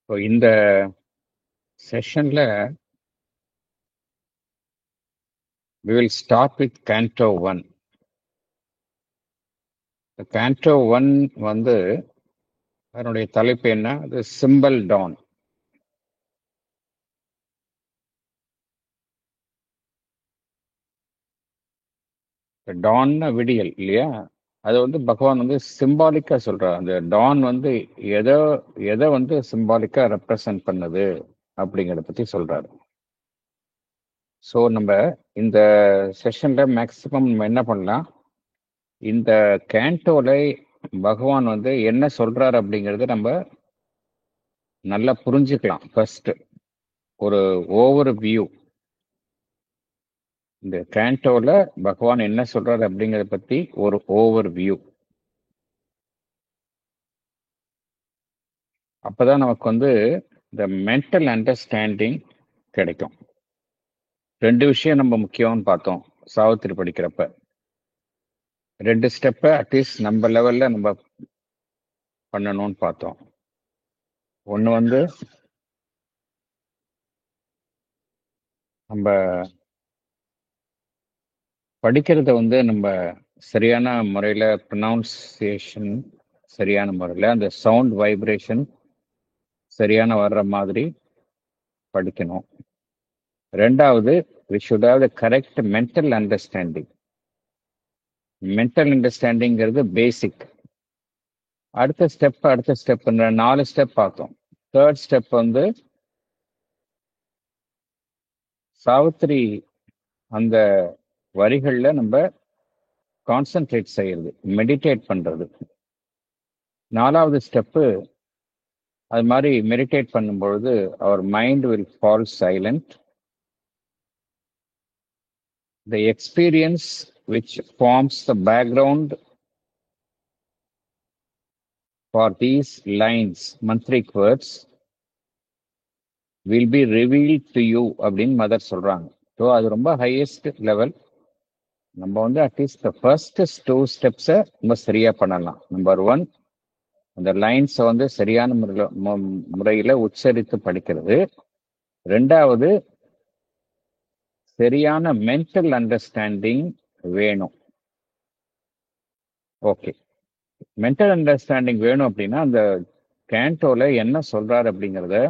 So இந்த செஷன்ல we will start with Canto 1. Canto 1 வந்து அதனுடைய தலைப்பு என்ன? அது சிம்பல் டான். டான்னா விடியல் இல்லையா? அது வந்து பகவான் வந்து சிம்பாலிக்கா சொல்றார். அந்த டான் வந்து எதை எதை வந்து சிம்பாலிக்கா ரெப்ரசன்ட் பண்ணுது அப்படிங்கிறத பத்தி சொல்றாரு. ஸோ நம்ம இந்த செஷன்ல மேக்சிமம் நம்ம என்ன பண்ணலாம், இந்த கேண்டோல பகவான் வந்து என்ன சொல்றாரு அப்படிங்கறத நம்ம நல்லா புரிஞ்சுக்கலாம். ஃபர்ஸ்ட் ஒரு ஓவர் வியூ, இந்த கேண்டோல பகவான் என்ன சொல்றாரு அப்படிங்கறத பத்தி ஒரு ஓவர் வியூ. அப்பதான் நமக்கு வந்து இந்த மென்டல் அண்டர்ஸ்டாண்டிங் கிடைக்கும். ரெண்டு விஷயம் நம்ம முக்கியம்னு பார்த்தோம் சாவித்திரி படிக்கிறப்ப. ரெண்டு ஸ்டெப்பை அட்லீஸ்ட் நம்ம லெவல்ல நம்ம பண்ணணும்னு பார்த்தோம். ஒன்று வந்து நம்ம படிக்கிறத வந்து நம்ம சரியான முறையில் ப்ரொனவுன்சியேஷன் சரியான முறையில் அந்த சவுண்ட் வைப்ரேஷன் சரியான வர்ற மாதிரி படிக்கணும். ரெண்டாவது, we should have the correct mental understanding. Mental அண்டர்ஸ்டாண்டிங்கிறது பேசிக். அடுத்த ஸ்டெப் 4 ஸ்டெப் பார்த்தோம். தேர்ட் ஸ்டெப் வந்து சாவித்திரி அந்த வரிகள்ல நம்ம கான்சென்ட்ரேட் செய்யறது, மெடிடேட் பண்றது. 4வது ஸ்டெப்பு, அது மாதிரி மெடிடேட் பண்ணும்பொழுது அவர் mind will fall silent. The experience which forms the background for these lines, mantric words, will be revealed to you அப்படின்னு மதர் சொல்றாங்க. ஸோ அது ரொம்ப ஹையஸ்ட் லெவல். நம்ம வந்து அட்லீஸ்ட் ஃபர்ஸ்ட் 2 ஸ்டெப்ஸை நம்ம சரியா பண்ணலாம். நம்பர் 1, அந்த லைன்ஸை வந்து சரியான முறையில் உச்சரித்து படிக்கிறது. ரெண்டாவது, சரியான மென்டல் அண்டர்ஸ்டாண்டிங் வேணும். ஓகே, மென்டல் அண்டர்ஸ்டாண்டிங் வேணும் அப்படின்னா அந்த கேண்டோல என்ன சொல்றாரு அப்படிங்கிறத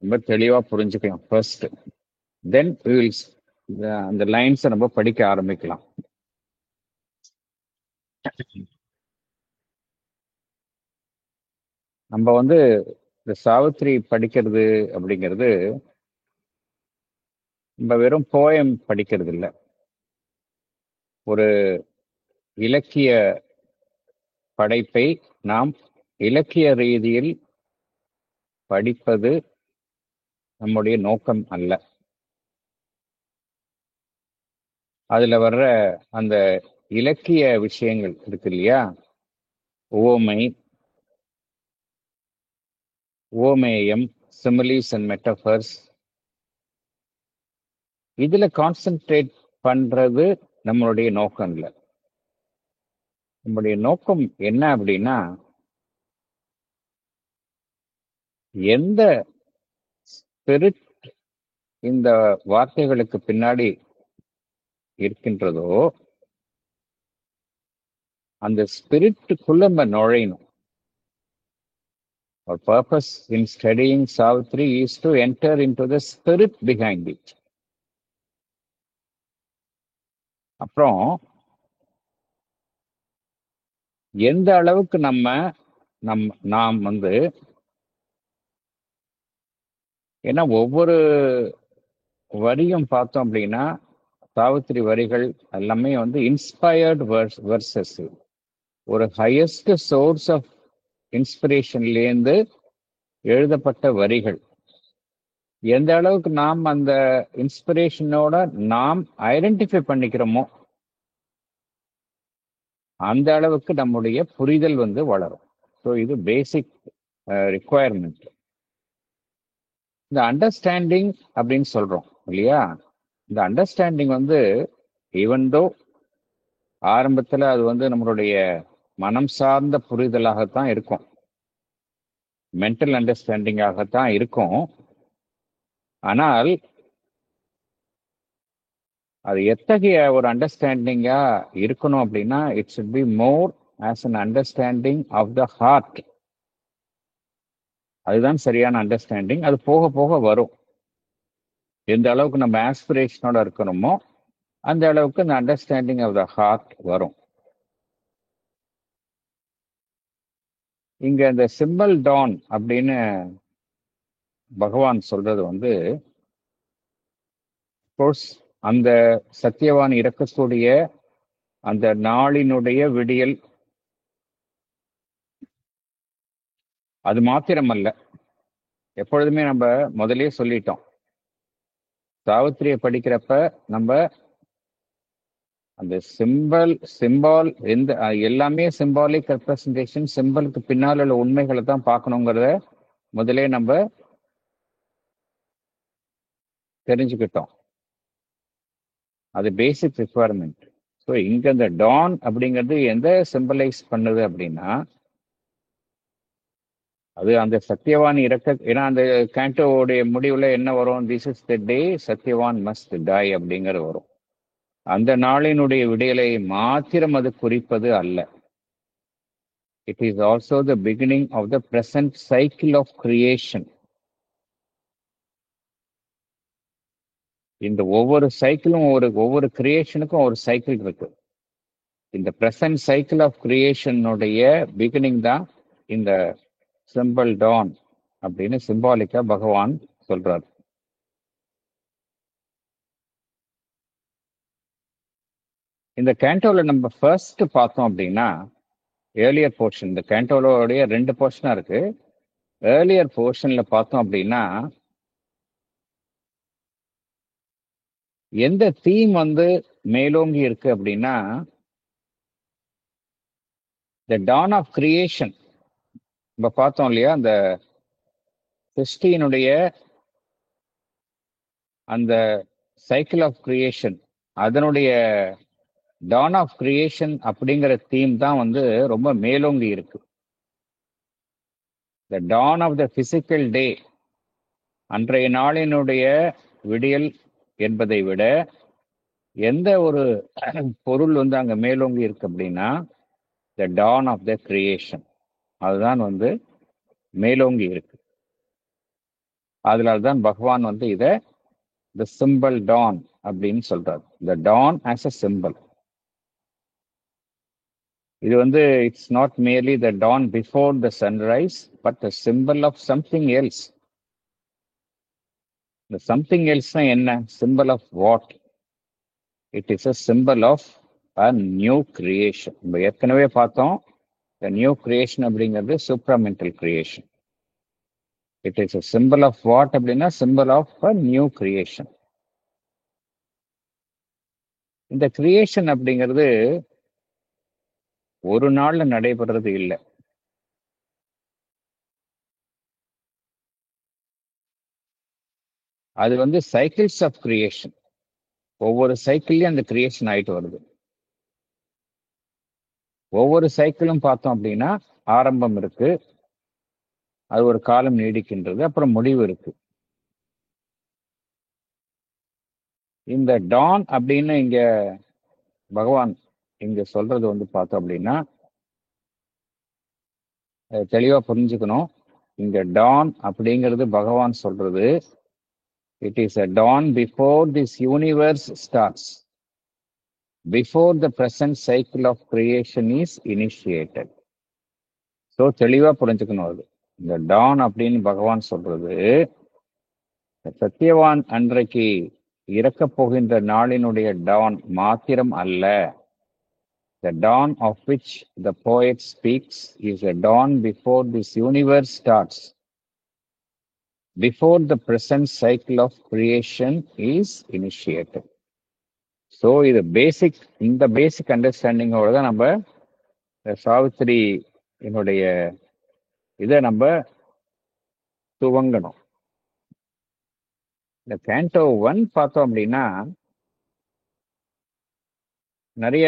ரொம்ப தெளிவா புரிஞ்சுக்கலாம் ஃபர்ஸ்ட். தென் அந்த லைன்ஸை நம்ம படிக்க ஆரம்பிக்கலாம். நம்ம வந்து இந்த சாவித்திரி படிக்கிறது அப்படிங்கிறது நம்ம வெறும் போயம் படிக்கிறது இல்லை, ஒரு இலக்கிய படைப்பை நாம் இலக்கிய ரீதியில் படிப்பது நம்முடைய நோக்கம் அல்ல. அதுல வர்ற அந்த இலக்கிய விஷயங்கள் இருக்கு இல்லையா, உவமை, உவமேயம், சிமிலிஸ் அண்ட் மெட்டபர்ஸ், இதுல கான்சென்ட்ரேட் பண்றது நம்மளுடைய நோக்கம் இல்லை. நம்முடைய நோக்கம் என்ன அப்படின்னா, எந்த ஸ்பிரிட் இந்த வார்த்தைகளுக்கு பின்னாடி இருக்கின்றதோ அந்த ஸ்பிரிட்டுக்குள்ள நம்ம நுழையணும். Our purpose in studying Savitri is to enter into the spirit behind it. அப்புறம் எந்த அளவுக்கு நாம் வந்து, ஏன்னா ஒவ்வொரு வரியும் பார்த்தோம் அப்படின்னா சாவித்திரி வரிகள் எல்லாமே வந்து இன்ஸ்பயர்டு வெர்சஸ், ஒரு ஹையஸ்ட் சோர்ஸ் ஆஃப் இன்ஸ்பிரேஷன்லேருந்து எழுதப்பட்ட வரிகள். எந்த அளவுக்கு நாம் அந்த இன்ஸ்பிரேஷனோட நாம் ஐடென்டிஃபை பண்ணிக்கிறோமோ அந்த அளவுக்கு நம்முடைய புரிதல் வந்து வளரும். ஸோ இது பேசிக் ரிக்குவயர்மெண்ட். இந்த அண்டர்ஸ்டாண்டிங் அப்படின்னு சொல்றோம் இல்லையா, இந்த அண்டர்ஸ்டாண்டிங் வந்து ஈவன் தோ ஆரம்பத்தில் அது வந்து நம்மளுடைய மனம் சார்ந்த புரிதலாகத்தான் இருக்கும். மென்டல் அண்டர்ஸ்டாண்டிங்காகத்தான் இருக்கும். ஆனால் அது எத்தகைய ஒரு அண்டர்ஸ்டாண்டிங்கா இருக்கணும் அப்படின்னா, it should be more as an understanding of the heart. அதுதான் சரியான அண்டர்ஸ்டாண்டிங். அது போக போக வரும். எந்த அளவுக்கு நம்ம ஆஸ்பிரேஷனோட இருக்கணுமோ அந்த அளவுக்கு இந்த அண்டர்ஸ்டாண்டிங் ஆஃப் த ஹார்ட் வரும். இங்க இந்த சிம்பிள் டான் அப்படின்னு பகவான் சொல்றது வந்து, கோர்ஸ் அந்த சத்தியவான் இறக்கக்கூடிய அந்த நாளினுடைய விடியல், அது மாத்திரமல்ல. எப்பொழுதுமே நம்ம முதல்லயே சொல்லிட்டோம், சாவித்திரியை படிக்கிறப்ப நம்ம அந்த சிம்பால் எந்த எல்லாமே சிம்பாலிக் ரெப்ரசன்டேஷன், சிம்பலுக்கு பின்னால் உள்ள உண்மைகளை தான் பார்க்கணுங்கிறத முதலே நம்ம தெரிஞ்சுக்கிட்டோம். அது பேசிக் ரிக்குவயர்மெண்ட். ஸோ இங்க இந்த டான் அப்படிங்கிறது எந்த சிம்பலைஸ் பண்ணுது அப்படின்னா, அது அந்த சத்தியவான் இறக்க, ஏன்னா அந்த கேண்டோவுடைய முடிவுல என்ன வரும், this is the day Satyavan must die அப்படிங்கிறது வரும். அந்த நாளினுடைய விடியலை மாத்திரம் அது குறிப்பது அல்ல. It is also the beginning of the present cycle of creation. இந்த ஒவ்வொரு சைக்கிளும் ஒவ்வொரு கிரியேஷனுக்கும் ஒரு சைக்கிள் இருக்கு. இந்த பிரசன்ட் சைக்கிள் ஆஃப் கிரியேஷனுடைய பிகினிங் தான் இந்த சிம்பிள் டான் அப்படின்னு சிம்பாலிக்கா பகவான் சொல்றார். இந்த கேண்டோல நம்ம ஃபர்ஸ்ட் பார்த்தோம் அப்படின்னா, ஏர்லியர் போர்ஷன், இந்த கேண்டோலோடைய 2 போர்ஷனா இருக்கு. ஏர்லியர் போர்ஷன்ல பார்த்தோம் அப்படின்னா, எந்த தீம் வந்து மேலோங்கி இருக்கு அப்படின்னா, த டான் ஆஃப் கிரியேஷன். நம்ம பார்த்தோம் இல்லையா, அந்த சிருஷ்டியினுடைய அந்த சைக்கிள் ஆஃப் கிரியேஷன், அதனுடைய டான் ஆஃப் கிரியேஷன் அப்படிங்கிற தீம் தான் வந்து ரொம்ப மேலோங்கி இருக்கு. த டான் ஆஃப் த பிசிக்கல் டே, அன்றைய நாளினுடைய விடியல் என்பதை விட எந்த ஒரு பொருள் வந்து அங்க மேலோங்கி இருக்கு அப்படின்னா, த டான் ஆஃப் த கிரியேஷன், அதுதான் வந்து மேலோங்கி இருக்கு. அதனால்தான் பகவான் வந்து இத த சிம்பிள் டான் அப்படின்னு சொல்றாரு. The dawn as a symbol. இது வந்து it's not merely the dawn before the sunrise, but the symbol of something else. இந்த சம்திங் எல்ஸ்னா என்ன? Symbol of what? It is a symbol of a new creation. நம்ம ஏற்கனவே பார்த்தோம், the new creation அப்படிங்கிறது supramental creation. It is a symbol of what அப்படின்னா symbol of a new creation. இந்த creation அப்படிங்கிறது ஒரு நாள்ல நடைபெறது இல்லை. அது வந்து சைக்கிள்ஸ் ஆஃப் கிரியேஷன். ஒவ்வொரு சைக்கிள்லயும் அந்த கிரியேஷன் ஆயிட்டு வருது. ஒவ்வொரு சைக்கிளும் பார்த்தோம் அப்படின்னா ஆரம்பம் இருக்கு, அது ஒரு காலம் நீடிக்கின்றது, அப்புறம் முடிவு இருக்கு. இந்த டான் அப்படின்னு இங்க பகவான் இங்க சொல்றது வந்து பார்த்தோம் அப்படின்னா தெளிவா புரிஞ்சுக்கணும். இங்க டான் அப்படிங்கிறது பகவான் சொல்றது, it is a dawn before this universe starts, before the present cycle of creation is initiated. So தெளிவா புரிஞ்சுக்கணும். அது இந்த டான் அப்படின்னு பகவான் சொல்றது சத்தியவான் அன்றைக்கு இறக்கப் போகின்ற நாளினுடைய டான் மாத்திரம் அல்ல. The dawn of which the poet speaks is a dawn before this universe starts, before the present cycle of creation is initiated. So இது பேசிக், இந்த பேசிக் அண்டர்ஸ்டாண்டிங்கோட தான் நம்ம சாவித்திரி என்னுடைய இதை நம்ம துவங்கணும். இந்த கேண்டோ 1 பார்த்தோம் அப்படின்னா நிறைய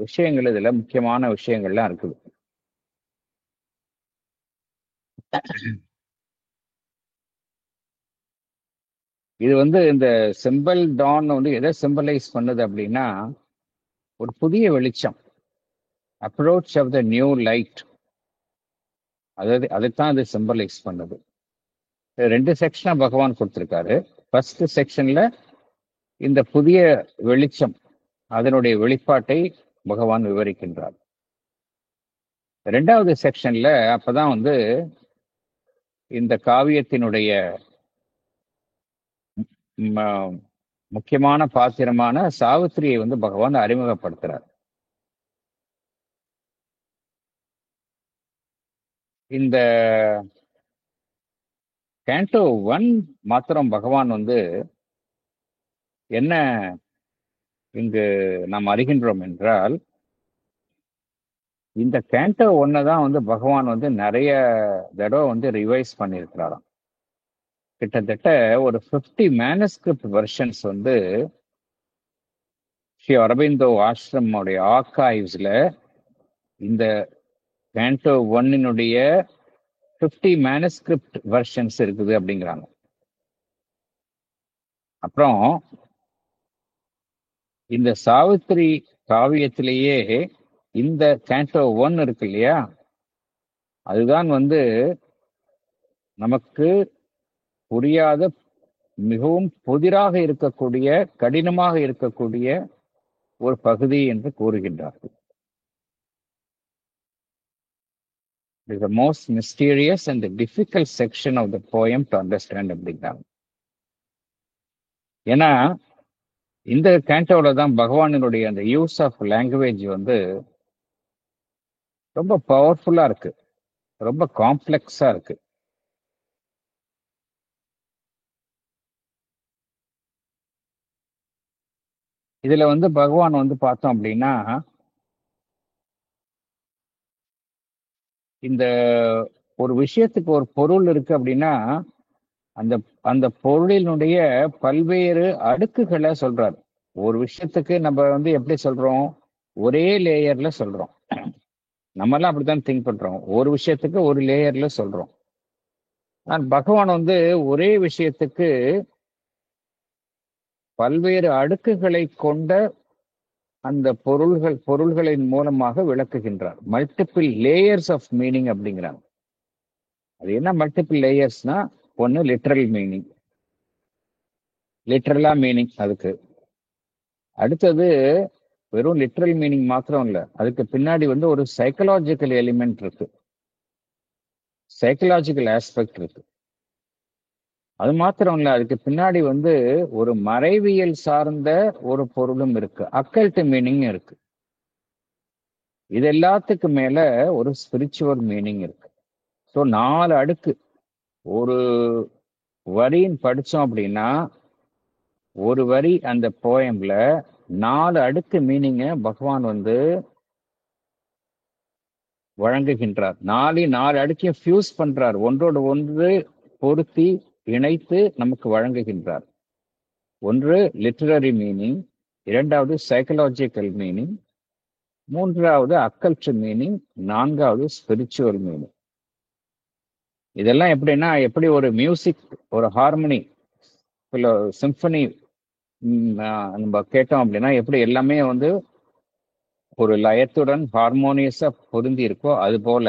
விஷயங்கள், இதுல முக்கியமான விஷயங்கள்லாம் இருக்குது. இது வந்து இந்த சிம்பிள் டான் வந்து எதை சிம்பலைஸ் பண்ணுது அப்படின்னா, ஒரு புதிய வெளிச்சம், approach of the new light. அதாவது அதைத்தான் அது சிம்பலைஸ் பண்ணுது. 2 செக்ஷனா பகவான் கொடுத்திருக்காரு. ஃபர்ஸ்ட் செக்ஷன்ல இந்த புதிய வெளிச்சம், அதனுடைய வெளிப்பாட்டை பகவான் விவரிக்கின்றார். 2வது செக்ஷன்ல அப்பதான் வந்து இந்த காவியத்தினுடைய ம- முக்கியமான பாத்திரமான சாவித்திரியை வந்து பகவான் அறிமுகப்படுத்துறார். இந்த கேண்டோ 1 மாத்திரம் பகவான் வந்து என்ன இங்கு நாம் அறிகின்றோம் என்றால், இந்த கேண்டோ 1 தான் வந்து பகவான் வந்து நிறைய தடவை வந்து ரிவைஸ் பண்ணியிருக்கிறாராம். கிட்டத்தட்ட ஒரு 50 மேனஸ்கிரிப்ட் வெர்ஷன்ஸ் வந்து ஸ்ரீ அரபிந்தோ ஆசிரமோடைய ஆர்கைவ்ஸ்ல இந்த கேண்டோ 1 50 மேனஸ்கிரிப்ட் வெர்ஷன்ஸ் இருக்குது அப்படிங்கிறாங்க. அப்புறம் இந்த சாவித்திரி காவியத்திலேயே இந்த கேண்டோ 1 இருக்கு இல்லையா, அதுதான் வந்து நமக்கு புரியாத, மிகவும் புதிராக இருக்கக்கூடிய, கடினமாக இருக்கக்கூடிய ஒரு பகுதி என்று கூறுகின்றார்கள். It is the most mysterious and the difficult section of the poem to understand அப்படிங்கிறாங்க. ஏன்னா இந்த கேண்டோல தான் பகவானினுடைய அந்த யூஸ் ஆஃப் லாங்குவேஜ் வந்து ரொம்ப பவர்ஃபுல்லா இருக்கு, ரொம்ப காம்ப்ளெக்ஸா இருக்கு. இதுல வந்து பகவான் வந்து பார்த்தோம் அப்படின்னா, இந்த ஒரு விஷயத்துக்கு ஒரு பொருள் இருக்கு அப்படின்னா, அந்த அந்த பொருளினுடைய பல்வேறு அடுக்குகளை சொல்றாரு. ஒரு விஷயத்துக்கு நம்ம வந்து எப்படி சொல்றோம், ஒரே லேயர்ல சொல்றோம். நம்ம எல்லாம் அப்படித்தான் திங்க் பண்றோம், ஒரு விஷயத்துக்கு ஒரு லேயர்ல சொல்றோம். ஆனால் பகவான் வந்து ஒரே விஷயத்துக்கு பல்வேறு அடுக்குகளை கொண்ட அந்த பொருள்களின் மூலமாக விளக்குகின்றார். மல்டிபிள் லேயர்ஸ் ஆஃப் மீனிங் அப்படிங்கிறாங்க. அது என்ன மல்டிபிள் லேயர்ஸ்னா, ஒன்னு லிட்ரல் மீனிங், லிட்ரலா மீனிங். அதுக்கு அடுத்தது வெறும் லிட்ரல் மீனிங் மாத்திரம் இல்ல, அதுக்கு பின்னாடி வந்து ஒரு சைக்கலாஜிக்கல் எலிமெண்ட் இருக்கு, சைக்கலாஜிக்கல் ஆஸ்பெக்ட் இருக்கு. அது மாத்திரம் இல்ல, அதுக்கு பின்னாடி வந்து ஒரு மறைவியல் சார்ந்த ஒரு பொருளும் இருக்கு, அக்கல்ட் மீனிங் இருக்கு. இது எல்லாத்துக்கு மேல ஒரு ஸ்பிரிச்சுவல் மீனிங் இருக்கு. ஸோ 4 அடுக்கு. ஒரு வரின்னு படிச்சோம் அப்படின்னா, ஒரு வரி அந்த போயம்ல 4 அடுக்கு மீனிங்க பகவான் வந்து வழங்குகின்றார். 4 அடுக்கையும் ஃபியூஸ் பண்றார், ஒன்றோடு ஒன்று பொருத்தி இணைத்து நமக்கு வழங்குகின்றார். ஒன்று லிட்டரரி மீனிங், 2வது சைக்கலாஜிக்கல் மீனிங், 3வது அக்கல்ட் மீனிங், 4வது ஸ்பிரிச்சுவல் மீனிங். இதெல்லாம் எப்படின்னா, எப்படி ஒரு மியூசிக், ஒரு ஹார்மனி, சிம்பனி நம்ம கேட்டோம் அப்படின்னா எப்படி எல்லாமே வந்து ஒரு லயத்துடன் ஹார்மோனியஸா பொருந்தி இருக்கோ, அது போல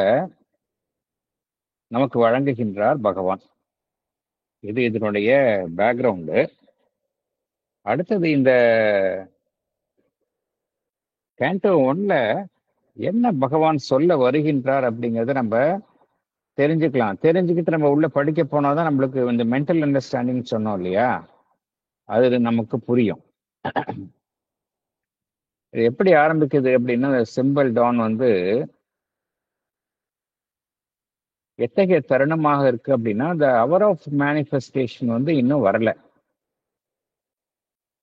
நமக்கு வழங்குகின்றார் பகவான். இது இதனுடைய பேக்ரவுண்டு. அடுத்தது இந்த கேண்டோ 1ல என்ன பகவான் சொல்ல வருகின்றார் அப்படிங்கறத நம்ம தெரிஞ்சுக்கலாம். தெரிஞ்சுக்கிட்டு நம்ம உள்ள படிக்க போனாதான் நம்மளுக்கு இந்த மென்டல் அண்டர்ஸ்டாண்டிங் சொன்னோம் இல்லையா, அது நமக்கு புரியும். இது எப்படி ஆரம்பிக்குது அப்படின்னா, சிம்பிள் டான் வந்து எத்தகைய தருணமாக இருக்கு அப்படின்னா, த அவர் ஆஃப் மேனிஃபெஸ்டேஷன் வந்து இன்னும் வரல.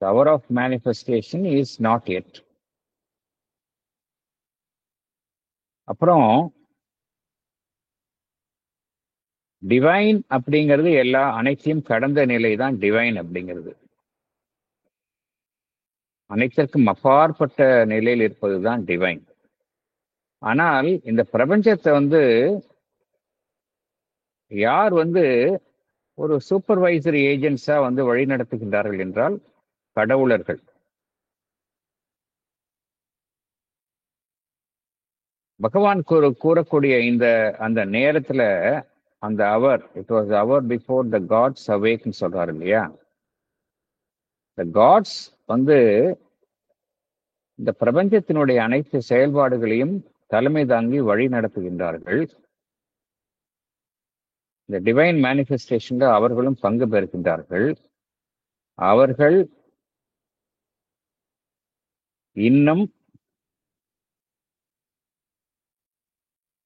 The hour of manifestation is not yet. அப்புறம் டிவைன் அப்படிங்கிறது அனைத்தையும் கடந்த நிலை தான் டிவைன் அப்படிங்கிறது. அனைத்திற்கும் அப்பாற்பட்ட நிலையில் இருப்பது தான் டிவைன். ஆனால் இந்த பிரபஞ்சத்தை வந்து யார் வந்து ஒரு சூப்பர்வைசரி ஏஜென்ட்ஸா வந்து வழி நடத்துகின்றார்கள் என்றால் கடவுளர்கள். பகவான் கூறக்கூடிய அந்த நேரத்துல அந்த hour, it was hour before the gods அவேக்னு சொல்றாரு இல்லையா? த காட்ஸ் வந்து இந்த பிரபஞ்சத்தினுடைய அனைத்து செயல்பாடுகளையும் தலைமை தாங்கி வழி நடத்துகின்றார்கள். இந்த டிவைன் மேனிஃபெஸ்டேஷன்ல அவர்களும் பங்கு பெறுகின்றார்கள். அவர்கள் இன்னும்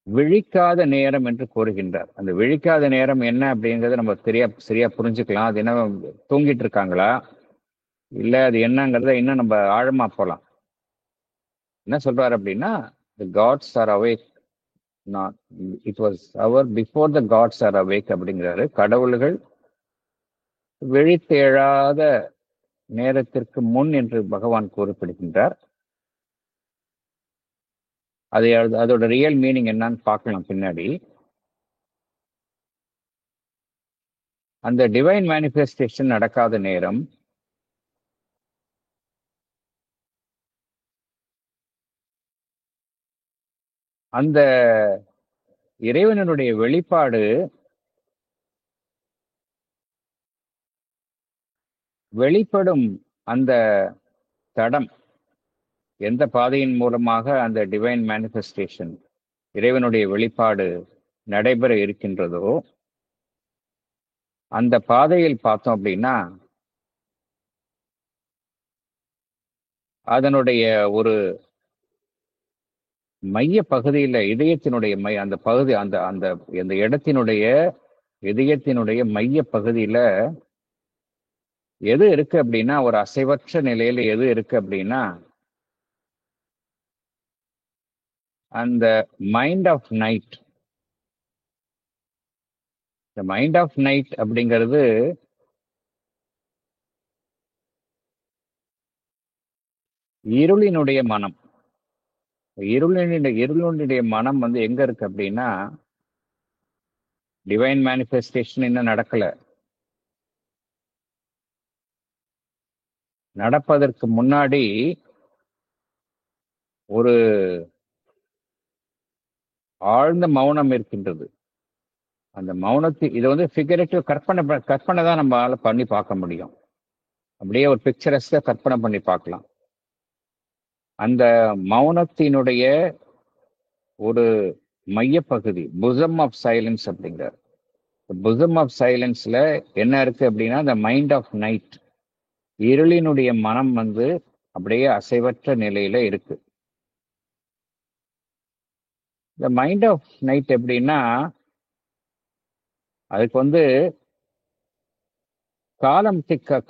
விழிக்காத நேரம் என்று கூறுகின்றார். அந்த விழிக்காத நேரம் என்ன அப்படிங்கறத நம்ம சரியா புரிஞ்சுக்கலாம். அது என்ன, தூங்கிட்டு இருக்காங்களா, இல்ல அது என்னங்கிறத இன்னும் நம்ம ஆழமா போலாம். என்ன சொல்றாரு அப்படின்னா, the gods are awake, not it was our before the gods are awake அப்படிங்கிறாரு. கடவுள்கள் விழித்தெழாத நேரத்திற்கு முன் என்று பகவான் குறிப்பிடுகின்றார். அதோட ரியல் மீனிங் என்னன்னு பார்க்கலாம் பின்னாடி. அந்த டிவைன் மேனிஃபெஸ்டேஷன் நடக்காத நேரம் அந்த இறைவனுடைய வெளிப்பாடு வெளிப்படும் அந்த தடம், எந்த பாதையின் மூலமாக அந்த டிவைன் மேனிஃபெஸ்டேஷன், இறைவனுடைய வெளிப்பாடு நடைபெற இருக்கின்றதோ அந்த பாதையில் பார்த்தோம் அப்படின்னா அதனுடைய ஒரு மைய பகுதியில இதயத்தினுடைய அந்த பகுதி அந்த அந்த அந்த இடத்தினுடைய இதயத்தினுடைய மைய பகுதியில எது இருக்கு அப்படின்னா, ஒரு அசைவற்ற நிலையில எது இருக்கு அப்படின்னா, அந்த மைண்ட் ஆஃப் நைட். இந்த மைண்ட் ஆஃப் நைட் அப்படிங்கிறது இருளினுடைய மனம். இருளினுடைய மனம் வந்து எங்க இருக்கு அப்படின்னா, டிவைன் மேனிஃபெஸ்டேஷன் இன்னும் நடக்கல. நடப்பதற்கு முன்னாடி ஒரு ஆழ்ந்த மௌனம் இருக்கின்றது. அந்த இது வந்து ஃபிகரேட்டிவ், கற்பனை தான் நம்மளால பண்ணி பார்க்க முடியும். அப்படியே ஒரு பிக்சரஸ்ல கற்பனை பண்ணி பார்க்கலாம். அந்த மௌனத்தினுடைய ஒரு மையப்பகுதி, புசம் ஆஃப் சைலன்ஸ் அப்படிங்கிறார். புசம் ஆஃப் சைலன்ஸ்ல என்ன இருக்கு அப்படின்னா, இந்த மைண்ட் ஆஃப் நைட், இருளினுடைய மனம் வந்து அப்படியே அசைவற்ற நிலையில இருக்கு. இந்த மைண்ட் ஆஃப் நைட் எப்படின்னா, அதுக்கு வந்து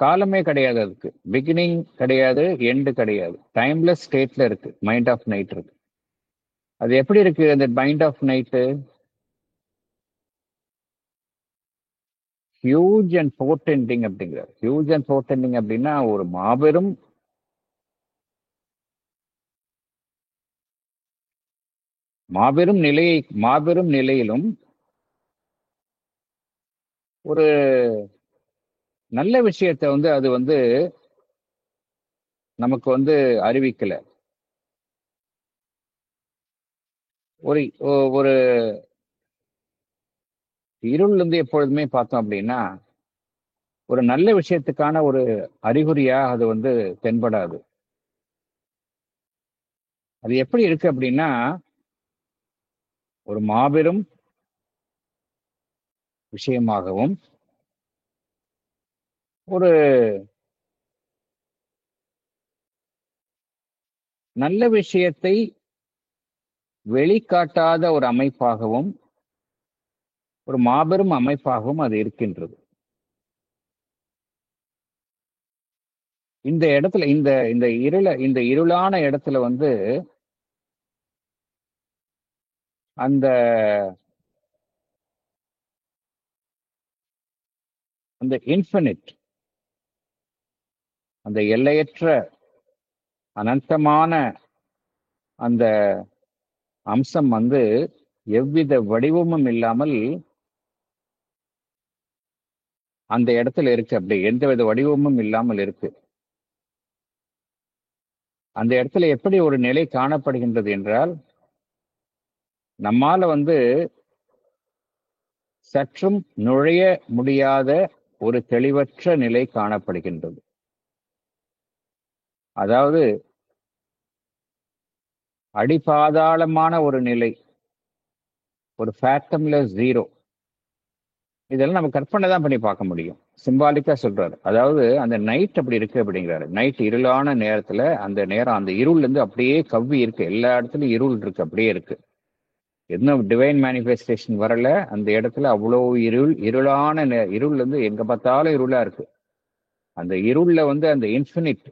காலமே கிடையாது. அதுக்கு பிகினிங் கிடையாது, எண்டு கிடையாது. டைம்லெஸ் ஸ்டேட்ல இருக்கு மைண்ட் ஆஃப் நைட் இருக்கு. அது எப்படி இருக்கு அந்த mind of night? Huge and portending அப்படிங்கிறார். ஹியூஜ் அண்ட் போர்டென்டிங் அப்படின்னா ஒரு மாபெரும் நிலையிலும் ஒரு நல்ல விஷயத்தை வந்து அது வந்து நமக்கு வந்து அறிவிக்கல. ஒரு ஒரு இருள் வந்து எப்பொழுதுமே பார்த்தோம் அப்படின்னா ஒரு நல்ல விஷயத்துக்கான ஒரு அறிகுறியா அது வந்து தென்படாது. அது எப்படி இருக்கு அப்படின்னா, ஒரு மாபெரும் விஷயமாகவும் ஒரு நல்ல விஷயத்தை வெளிக்காட்டாத ஒரு அமைப்பாகவும் ஒரு மாபெரும் அமைப்பாகவும் அது இருக்கின்றது. இந்த இடத்துல இந்த இந்த இருளான இடத்துல வந்து அந்த அந்த இன்ஃபினிட், அந்த எல்லையற்ற அனந்தமான அந்த அம்சம் வந்து எவ்வித வடிவமும் இல்லாமல் அந்த இடத்துல இருக்கு, அப்படி எந்தவித வடிவமும் இல்லாமல் இருக்கு. அந்த இடத்துல எப்படி ஒரு நிலை காணப்படுகின்றது என்றால், நம்மால சற்றும் நுழைய முடியாத ஒரு தெளிவற்ற நிலை காணப்படுகின்றது. அதாவது அடிபாதாளமான ஒரு நிலை, ஒரு ஃபேத்தம்லெஸ் ஜீரோ. இதெல்லாம் நம்ம கற்பனை தான் பண்ணி பார்க்க முடியும். சிம்பாலிக்கா சொல்றாரு. அதாவது அந்த நைட் அப்படி இருக்கு அப்படிங்கிறாரு. நைட் இருளான நேரத்துல அந்த நேரம் அந்த இருள்ல இருந்து அப்படியே கவ்வி இருக்கு. எல்லா இடத்துலயும் இருள் இருக்கு, அப்படியே இருக்கு. இன்னும் டிவைன் மேனிஃபெஸ்டேஷன் வரல. அந்த இடத்துல அவ்வளோ இருளான இருள் எங்க பார்த்தாலும் இருளா இருக்கு. அந்த இருள்ல அந்த இன்ஃபினிட்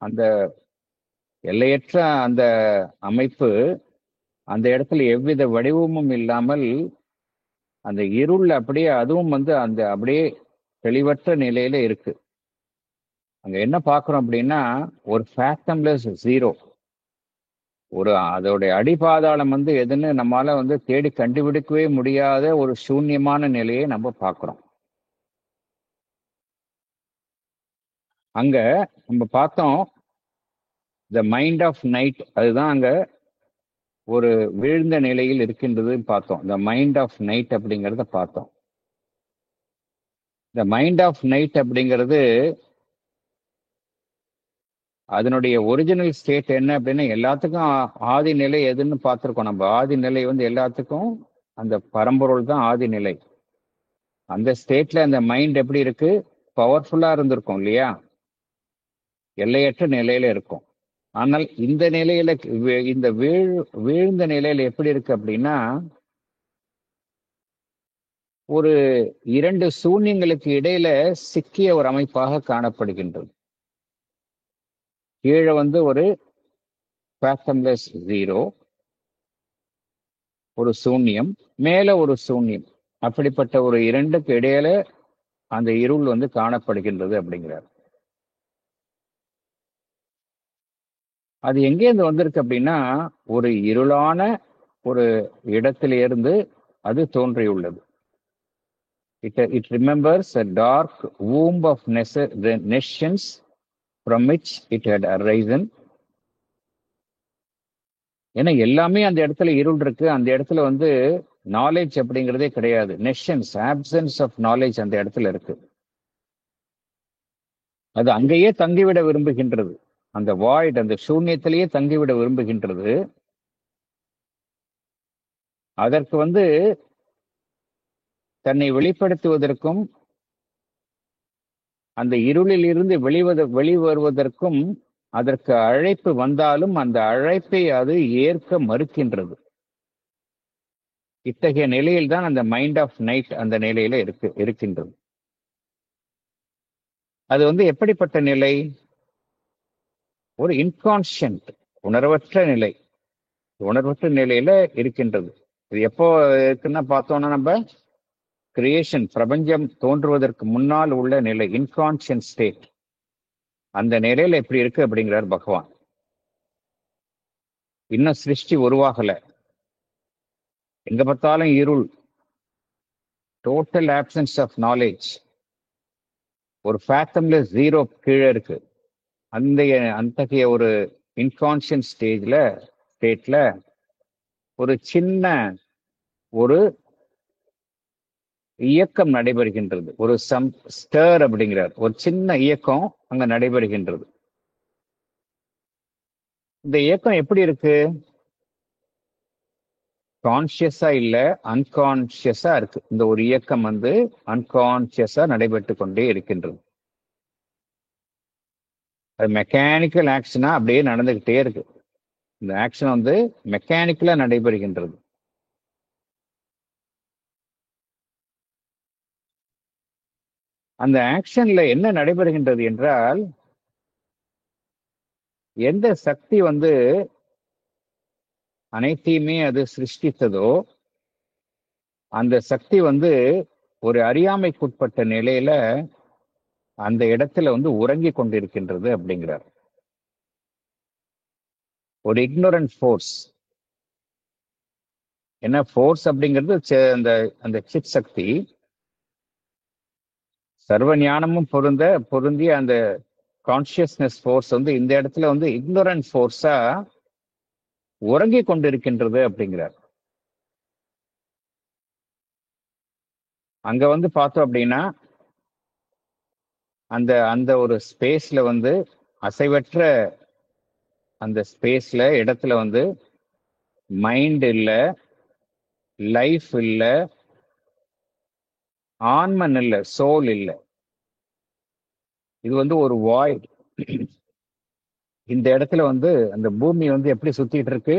அந்த எல்லையற்ற அந்த அமைப்பு அந்த இடத்துல எவ்வித வடிவமும் இல்லாமல் அந்த இருள் அப்படியே அதுவும் அந்த அப்படியே தெளிவற்ற நிலையில இருக்கு. அங்க என்ன பார்க்கிறோம் அப்படின்னா, ஒரு ஃபேத்தம்லெஸ் ஜீரோ. அதோடைய அடிபாதாளம் எதுன்னு நம்மால தேடி கண்டுபிடிக்கவே முடியாத ஒரு சூன்யமான நிலையை நம்ம பார்க்கிறோம். அங்க நம்ம பார்த்தோம், த மைண்ட் ஆஃப் நைட், அதுதான் அங்க ஒரு வீழ்ந்த நிலையில் இருக்கின்றது பார்த்தோம். த மைண்ட் ஆஃப் நைட் அப்படிங்கிறத பார்த்தோம். த மைண்ட் ஆஃப் நைட் அப்படிங்கிறது அதனுடைய ஒரிஜினல் ஸ்டேட் என்ன அப்படின்னா, எல்லாத்துக்கும் ஆதி நிலை எதுன்னு பார்த்துருக்கோம் நம்ம. ஆதி நிலை எல்லாத்துக்கும் அந்த பரம்பொருள் தான் ஆதி நிலை. அந்த ஸ்டேட்ல அந்த மைண்ட் எப்படி இருக்கு? பவர்ஃபுல்லா இருந்திருக்கும் இல்லையா? எல்லையற்ற நிலையில இருக்கும். ஆனால் இந்த நிலையில இந்த வீழ்ந்த நிலையில எப்படி இருக்கு அப்படின்னா, ஒரு இரண்டு சூன்யங்களுக்கு இடையில சிக்கிய ஒரு அமைப்பாக காணப்படுகின்றது. கீழே ஒரு ஃபேத்தம்லெஸ் ஜீரோ, ஒரு சூன்யம், மேல ஒரு சூன்யம். அப்படிப்பட்ட ஒரு இரண்டுக்கு இடையில அந்த இருள் காணப்படுகின்றது அப்படிங்கிறார். அது எங்கேருந்து வந்திருக்கு அப்படின்னா, ஒரு இருளான ஒரு இடத்திலிருந்து அது தோன்றியுள்ளது. It remembers a dark womb of nations from which it had arisen. ஏன்னா எல்லாமே அந்த இடத்துல இருள் இருக்கு. அந்த இடத்துல நாலேஜ் அப்படிங்கிறதே கிடையாது. நெஷன்ஸ், ஆப்சன்ஸ் ஆஃப் நாலேஜ் அந்த இடத்துல இருக்கு. அது அங்கேயே தங்கிவிட விரும்புகின்றது. அந்த வாய்ட், அந்த சூன்யத்திலேயே தங்கிவிட விரும்புகின்றது. அதற்கு தன்னை வெளிப்படுத்துவதற்கும் அந்த இருளில் இருந்து வெளிவருவதற்கும் அதற்கு அழைப்பு வந்தாலும் அந்த அழைப்பை அது ஏற்க மறுக்கின்றது. இத்தகைய நிலையில் தான் அந்த மைண்ட் ஆஃப் நைட் அந்த நிலையில இருக்கின்றது. அது எப்படிப்பட்ட நிலை? ஒரு இன்கான்ஷியன்ட், உணர்வற்ற நிலை. உணர்வற்ற நிலையில இருக்கின்றது. இது எப்போ இருக்குன்னா பார்த்தோம்னா, நம்ம கிரியேஷன், பிரபஞ்சம் தோன்றுவதற்கு முன்னால் உள்ள நிலை, இன்கான்ஷியன்ட் ஸ்டேட். அந்த நிலையில எப்படி இருக்கு அப்படிங்கிறார் பகவான். இன்னும் சிருஷ்டி உருவாகல. எங்க பார்த்தாலும் இருள், டோட்டல் ஆப்சன்ஸ் ஆஃப் நாலேஜ். ஒரு ஃபேத்தம்லெஸ் ஜீரோ கீழே இருக்கு. அத்தகைய ஒரு இன்கான்ஷியன்ட் ஸ்டேட்ல ஒரு சின்ன ஒரு இயக்கம் நடைபெறுகின்றது. ஒரு ஸ்டர் அப்படிங்கிறார். ஒரு சின்ன இயக்கம் அங்க நடைபெறுகின்றது. இந்த இயக்கம் எப்படி இருக்கு? கான்சியஸா இல்ல, அன்கான்சியஸா இருக்கு. இந்த ஒரு இயக்கம் அன்கான்சியஸா நடைபெற்று கொண்டே இருக்கின்றது. அது மெக்கானிக்கல் ஆக்ஷனா அப்படியே நடந்துகிட்டே இருக்கு. இந்த ஆக்ஷன் மெக்கானிக்கலா நடைபெறுகின்றது. அந்த ஆக்ஷன்ல என்ன நடைபெறுகின்றது என்றால், எந்த சக்தி அனைத்தையுமே அது சிருஷ்டித்ததோ அந்த சக்தி ஒரு அறியாமைக்குட்பட்ட நிலையில அந்த இடத்துல உறங்கி கொண்டிருக்கின்றது அப்படிங்கிறார். ஒரு இக்னோரன்ட் ஃபோர்ஸ். என்ன ஃபோர்ஸ் அப்படிங்கிறது? அந்த சித் சக்தி சர்வ ஞானமும் பொருந்திய அந்த கான்சியஸ்னஸ் ஃபோர்ஸ் வந்து இந்த இடத்துல வந்து இக்னோரன்ட் ஃபோர்ஸா உறங்கிக் கொண்டிருக்கின்றது அப்படிங்கிறார். அங்க வந்து பார்த்தோம் அப்படின்னா அந்த அந்த ஒரு ஸ்பேஸ்ல வந்து அசைவற்ற அந்த ஸ்பேஸ்ல இடத்துல வந்து மைண்ட் இல்ல, லைஃப் இல்ல, ஆன்மன் இல்ல, சோல் இல்ல. இது வந்து ஒரு வாய்ட். இந்த இடத்துல வந்து அந்த பூமி வந்து எப்படி சுத்திட்டு இருக்கு?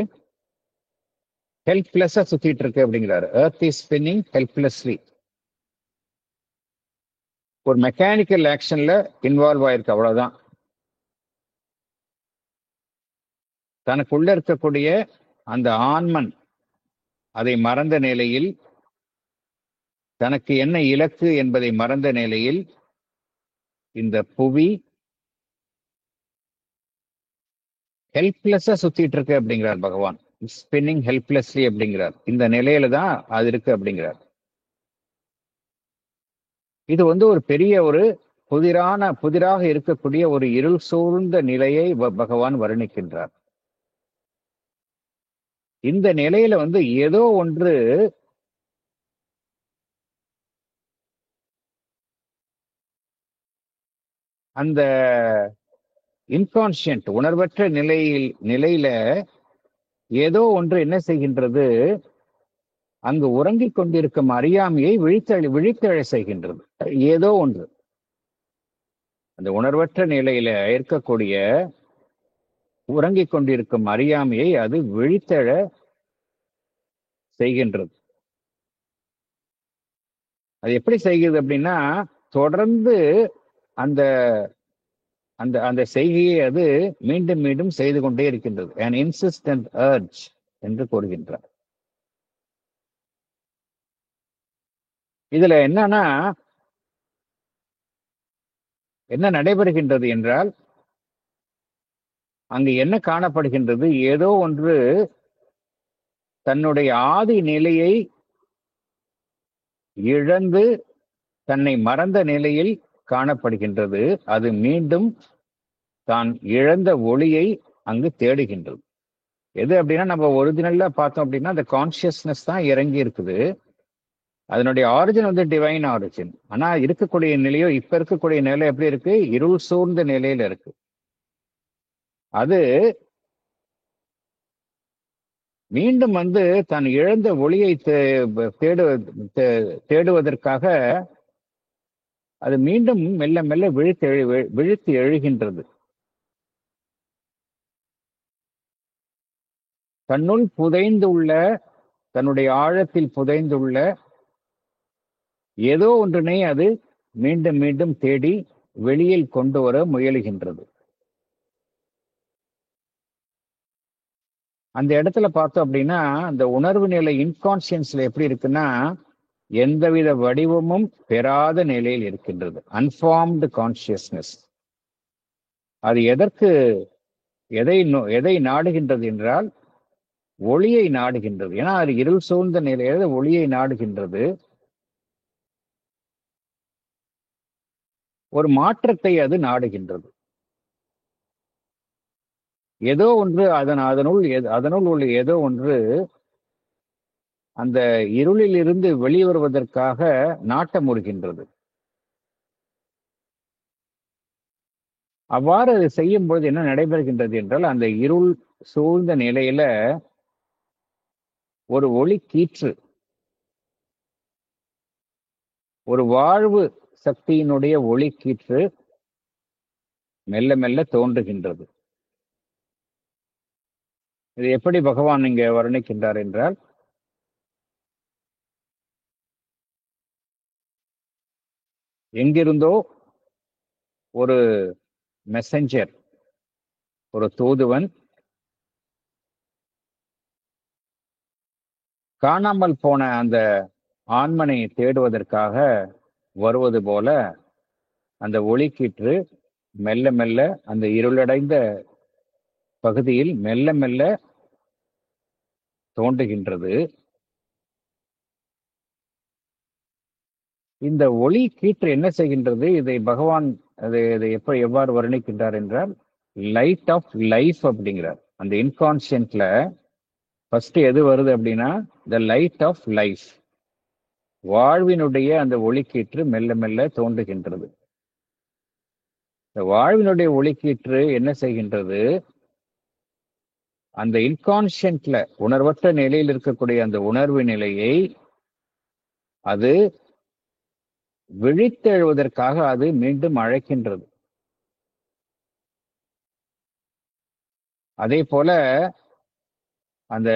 ஹெல்ப்லெஸ்ஸா சுத்திட்டு இருக்கு அப்படிங்கிறாரு. Earth is spinning helplessly. ஒரு மெக்கானிக்கல் ஆக்ஷன்ல இன்வால்வ் ஆயிருக்கு, அவ்வளவுதான். தனக்குள்ள இருக்கக்கூடிய அந்த ஆன்மன் அதை மறந்த நிலையில், தனக்கு என்ன இலக்கு என்பதை மறந்த நிலையில் இந்த புவி ஹெல்ப்லெஸ்ஸா சுத்திட்டு இருக்கு அப்படிங்கிறார் பகவான். ஸ்பின்னிங் ஹெல்ப்லெஸ்லி அப்படிங்கிறார். இந்த நிலையில தான் அது இருக்கு அப்படிங்கிறார். இது வந்து ஒரு பெரிய ஒரு புதிராக இருக்கக்கூடிய ஒரு இருள் சூழ்ந்த நிலையை பகவான் வர்ணிக்கின்றார். இந்த நிலையில வந்து ஏதோ ஒன்று அந்த இன்கான்ஷியன்ட் உணர்வற்ற நிலையில ஏதோ ஒன்று என்ன செய்கின்றது? அங்கு உறங்கிக் கொண்டிருக்கும் அறியாமையை விழித்தெழ செய்கின்றது. ஏதோ ஒன்று அந்த உணர்வற்ற நிலையில இருக்கக்கூடிய உறங்கிக் கொண்டிருக்கும் அறியாமையை அது விழித்தெழ செய்கின்றது. அது எப்படி செய்கிறது அப்படின்னா, தொடர்ந்து அந்த அந்த அந்த செய்கையை அது மீண்டும் மீண்டும் செய்து கொண்டே இருக்கின்றது. an insistent urge என்று கூறுகின்றார். இதுல என்னன்னா, என்ன நடைபெறுகின்றது என்றால், அங்கு என்ன காணப்படுகின்றது? ஏதோ ஒன்று தன்னுடைய ஆதி நிலையை இழந்து தன்னை மறந்த நிலையில் காணப்படுகின்றது. அது மீண்டும் தான் இழந்த ஒளியை அங்கு தேடுகின்றது. எது அப்படின்னா, நம்ம ஒரிஜினல்ல பார்த்தோம் அப்படின்னா அந்த கான்சியஸ்னஸ் தான் இறங்கி இருக்குது. அதனுடைய ஆரிஜின் வந்து டிவைன் ஆரிஜின். ஆனா இருக்கக்கூடிய நிலையோ, இப்ப இருக்கக்கூடிய நிலை எப்படி இருக்கு? இருள் சூழ்ந்த நிலையில இருக்கு. அது மீண்டும் வந்து தான் இழந்த ஒளியை தேடுவதற்காக அது மீண்டும் மெல்ல மெல்ல விழித்து எழுகின்றது. தன்னுள் புதைந்துள்ள, தன்னுடைய ஆழத்தில் புதைந்துள்ள ஏதோ ஒன்றினை அது மீண்டும் மீண்டும் தேடி வெளியில் கொண்டு வர முயலுகின்றது. அந்த இடத்துல பார்த்தோம் அப்படின்னா, அந்த உணர்வு நிலை இன்கான்சியன்ஸ்ல எப்படி இருக்குன்னா, எந்தவித வடிவமும் பெறாத நிலையில் இருக்கின்றது. Unformed consciousness. அது எதை நாடுகின்றது என்றால் ஒளியை நாடுகின்றது. ஏன்னா அது இருள் சூழ்ந்த நிலையில ஒளியை நாடுகின்றது. ஒரு மாற்றத்தை அது நாடுகின்றது. ஏதோ ஒன்று அதனுள் உள்ள ஏதோ ஒன்று அந்த இருளில் இருந்து வெளிவருவதற்காக நாட்டமுறுகின்றது. அவ்வாறு அது செய்யும் பொழுது என்ன நடைபெறுகின்றது என்றால், அந்த இருள் சூழ்ந்த நிலையில ஒரு ஒளி கீற்று, ஒரு வாழ்வு சக்தியினுடைய ஒளி கீற்று மெல்ல மெல்ல தோன்றுகின்றது. இது எப்படி பகவான் இங்க வர்ணிக்கின்றார் என்றால், எங்கிருந்தோ ஒரு மெசஞ்சர், ஒரு தூதுவன் காணாமல் போன அந்த ஆண்மனை தேடுவதற்காக வருவது போல அந்த ஒளிக்கீற்று மெல்ல மெல்ல அந்த இருளடைந்த பகுதியில் மெல்ல மெல்ல தோன்றுகின்றது. இந்த ஒளி கீற்று என்ன செய்கின்றது? இதை பகவான் இதை எவ்வாறு வர்ணிக்கின்றார் என்றால், லைட் ஆஃப் லைஃப் அப்படிங்கிறார். அந்த இன்கான்சியன்ட்ல ஃபர்ஸ்ட் எது வருது அப்படின்னா, த லைட் ஆஃப் லைஃப், வாழ்வினுடைய அந்த ஒளிக்கீற்று மெல்ல மெல்ல தோன்றுகின்றது. இந்த வாழ்வினுடைய ஒளிக்கீற்று என்ன செய்கின்றது? அந்த இன்கான்சியன்ட்ல, உணர்வற்ற நிலையில் இருக்கக்கூடிய அந்த உணர்வு நிலையை அது விழித்தெழுவதற்காக அது மீண்டும் அழைக்கின்றது. அதே போல அந்த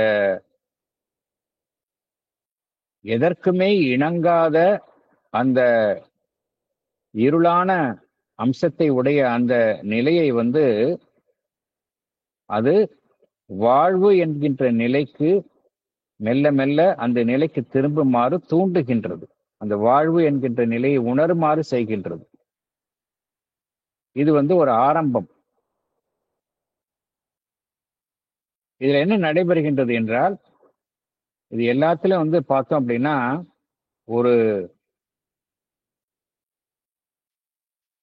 எதற்குமே இணங்காத அந்த இருளான அம்சத்தை உடைய அந்த நிலையை அது வாழ்வு என்கின்ற நிலைக்கு மெல்ல மெல்ல அந்த நிலைக்கு திரும்புமாறு தூண்டுகின்றது. அந்த வாழ்வு என்கின்ற நிலையை உணருமாறு செய்கின்றது. இது ஒரு ஆரம்பம். இதுல என்ன நடைபெறுகின்றது என்றால், இது எல்லாத்திலும் பார்த்தோம் அப்படின்னா, ஒரு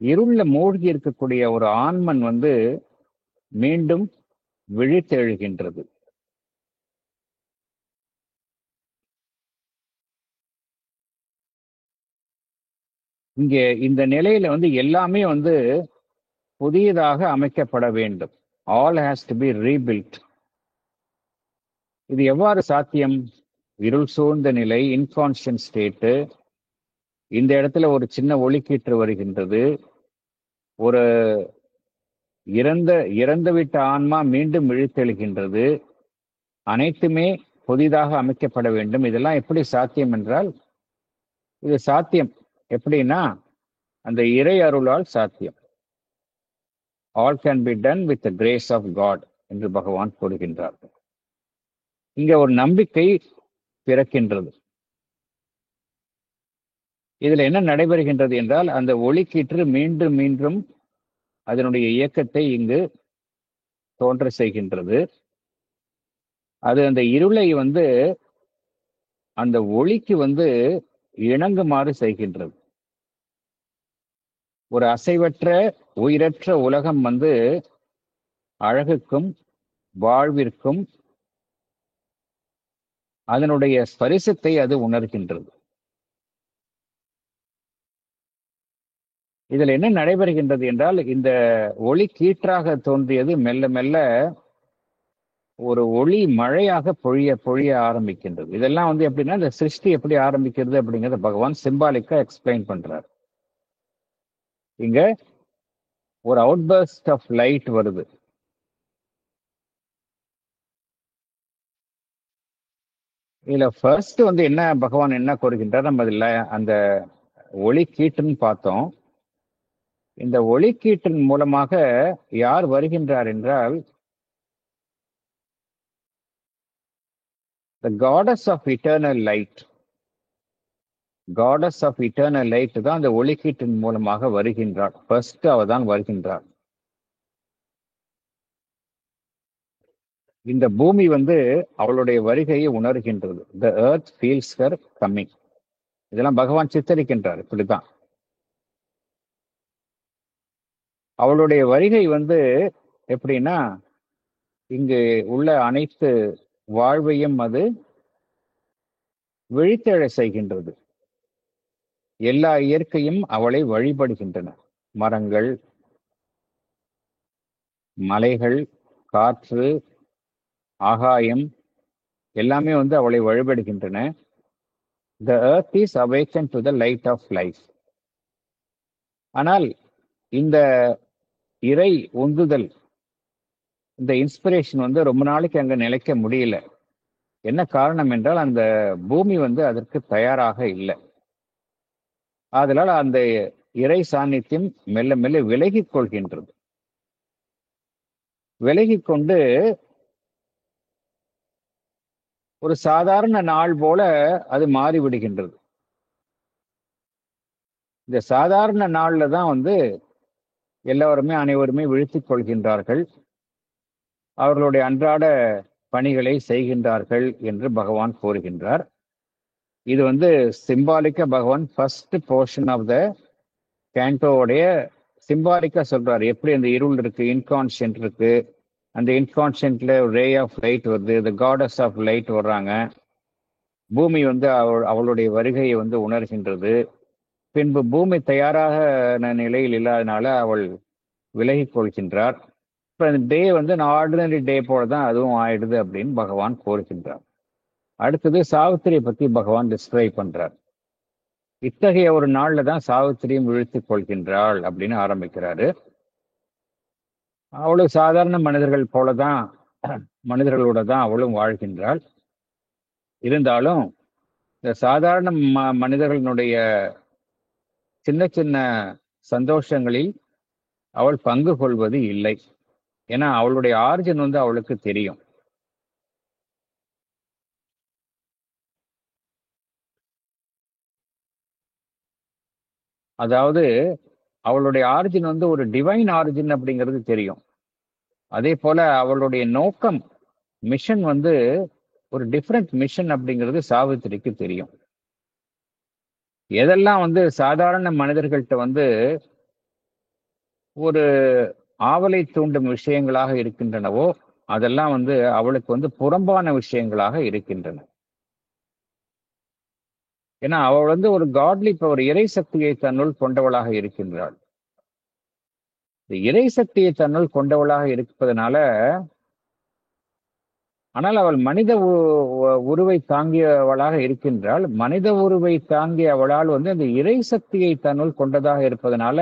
இருள்ல மூழ்கி இருக்கக்கூடிய ஒரு ஆண்மன் மீண்டும் விழித்தெழுகின்றது. இங்கே இந்த நிலையில எல்லாமே புதியதாக அமைக்கப்பட வேண்டும். All has to be rebuilt. இது எவ்வாறு சாத்தியம்? இருள் சூழ்ந்த நிலை, இன்கான்ஷியன்ட் ஸ்டேட்டு. இந்த இடத்துல ஒரு சின்ன ஒளிக்கீற்று வருகின்றது. ஒரு இறந்துவிட்ட ஆன்மா மீண்டும் விழித்தெழுகின்றது. அனைத்துமே புதிதாக அமைக்கப்பட வேண்டும். இதெல்லாம் எப்படி சாத்தியம் என்றால், இது சாத்தியம் எப்படின்னா, அந்த இறை அருளால் சாத்தியம். All can be done with the grace of God என்று பகவான் கூறுகின்றார். இங்க ஒரு நம்பிக்கை பிறக்கின்றது. இதுல என்ன நடைபெறுகின்றது என்றால், அந்த ஒளிக்கீற்று மீண்டும் மீண்டும் அதனுடைய இயக்கத்தை இங்கு தோன்ற செய்கின்றது. அது அந்த இருளை அந்த ஒளிக்கு இணங்குமாறு செய்கின்றது. ஒரு அசைவற்ற உயிரற்ற உலகம் அழகுக்கும் வாழ்விற்கும் அதனுடைய ஸ்பரிசத்தை அது உணர்கின்றது. இதில் என்ன நடைபெறுகின்றது என்றால், இந்த ஒளி கீற்றாக தோன்றியது மெல்ல மெல்ல ஒரு ஒளி மழையாக பொழிய ஆரம்பிக்கின்றது. இதெல்லாம் எப்படின்னா, இந்த சிருஷ்டி எப்படி ஆரம்பிக்கிறது அப்படிங்கறத பகவான் சிம்பாலிக்கா எக்ஸ்பிளைன் பண்றார். இங்க ஒரு அவுட்பர்ஸ்ட் ஆஃப் லைட் வருது. இதுல ஃபர்ஸ்ட் என்ன பகவான் என்ன கூறுகின்றார்? நம்ம இதுல அந்த ஒளி கீற்றுன்னு பார்த்தோம். இந்த ஒளி கீற்றின் மூலமாக யார் வருகின்றார் என்றால், the goddess of eternal light. goddess of eternal light தான் அந்த ஒளிக்கீற்றின் மூலமாக வருகின்றார். ஃபர்ஸ்ட் அவ தான் வருகின்றார். இந்த பூமி அவளுடைய வருகையை உணர்கின்றது. the earth feels her coming. இதெல்லாம் பகவான் சித்தரிக்கின்றார். இப்படித்தான் அவளுடைய வருகை எப்படின்னா, இங்கு உள்ள அனைத்து வாழ்வையும் அது விழித்தெழ செய்கின்றது. எல்லா இயற்கையும் அவளை வழிபடுகின்றன. மரங்கள், மலைகள், காற்று, ஆகாயம் எல்லாமே அவளை வழிபடுகின்றன. The earth is awakened to the light of life. ஆனால் இந்த இறை உந்துதல், இந்த இன்ஸ்பிரேஷன் ரொம்ப நாளைக்கு அங்க நிலைக்க முடியல. என்ன காரணம் என்றால், அந்த பூமி அதற்கு தயாராக இல்லை. அதனால அந்த இறை சாநித்தியம் மெல்ல மெல்ல விலகிக் கொள்கின்றது. விலகிக் கொண்டு ஒரு சாதாரண நாள் போல அது மாறிவிடுகின்றது. இந்த சாதாரண நாள்ல தான் அனைவருமே விழித்துக் கொள்கின்றார்கள். அவர்களுடைய அன்றாட பணிகளை செய்கின்றார்கள் என்று பகவான் கூறுகின்றார். இது வந்து சிம்பாலிக்கா பகவான் ஃபர்ஸ்ட் போர்ஷன் ஆஃப் த கேண்டோடைய சிம்பாலிக்கா சொல்றாரு. எப்படி அந்த இருள் இருக்கு, இன்கான்ஷியன்ட் இருக்கு, அந்த இன்கான்ஷியன்ட்ல ரே ஆஃப் லைட் வருது, த காடஸ் ஆஃப் லைட் வர்றாங்க, பூமி வந்து அவளுடைய வருகையை வந்து உணர்கின்றது. பின்பு பூமி தயாராக நிலையில் இல்லாதனால அவள் விலகிக் கொள்கின்றார். இப்ப இந்த டே வந்து ஆர்டினரி டே போல தான் அதுவும் ஆயிடுது அப்படின்னு பகவான் கோருகின்றார். அடுத்தது சாவித்திரியை பத்தி பகவான் டிஸ்கிரைப் பண்றார். இத்தகைய ஒரு நாள்ல தான் சாவித்திரியும் விழித்துக் கொள்கின்றாள் அப்படின்னு ஆரம்பிக்கிறாரு. அவளும் சாதாரண மனிதர்கள் போலதான், மனிதர்களோட தான் அவளும் வாழ்கின்றாள். இருந்தாலும் இந்த சாதாரண மனிதர்களுடைய சின்ன சின்ன சந்தோஷங்களில் அவள் பங்கு கொள்வது இல்லை. ஏன்னா அவளுடைய ஆரிஜின் வந்து அவளுக்கு தெரியும். அதாவது அவளுடைய ஆரிஜின் வந்து ஒரு டிவைன் ஆரிஜின் அப்படிங்கிறது தெரியும். அதே போல அவளுடைய நோக்கம், மிஷன் வந்து ஒரு டிஃப்ரெண்ட் மிஷன் அப்படிங்கிறது சாவித்திரிக்கு தெரியும். எதெல்லாம் வந்து சாதாரண மனிதர்கள்ட்ட வந்து ஒரு ஆவலை தூண்டும் விஷயங்களாக இருக்கின்றனவோ அதெல்லாம் வந்து அவளுக்கு வந்து புறம்பான விஷயங்களாக இருக்கின்றன. ஏன்னா அவள் வந்து ஒரு காட்லி பவர், இறை சக்தியை தன்னுள் கொண்டவளாக இருக்கின்றாள். இந்த இறை சக்தியை தன்னுள் கொண்டவளாக இருப்பதனால, ஆனால் அவள் மனித உருவை தாங்கியவளாக இருக்கின்றாள். மனித உருவை தாங்கிய அவளால் வந்து அந்த இறை சக்தியை தன்னுள் கொண்டதாக இருப்பதனால,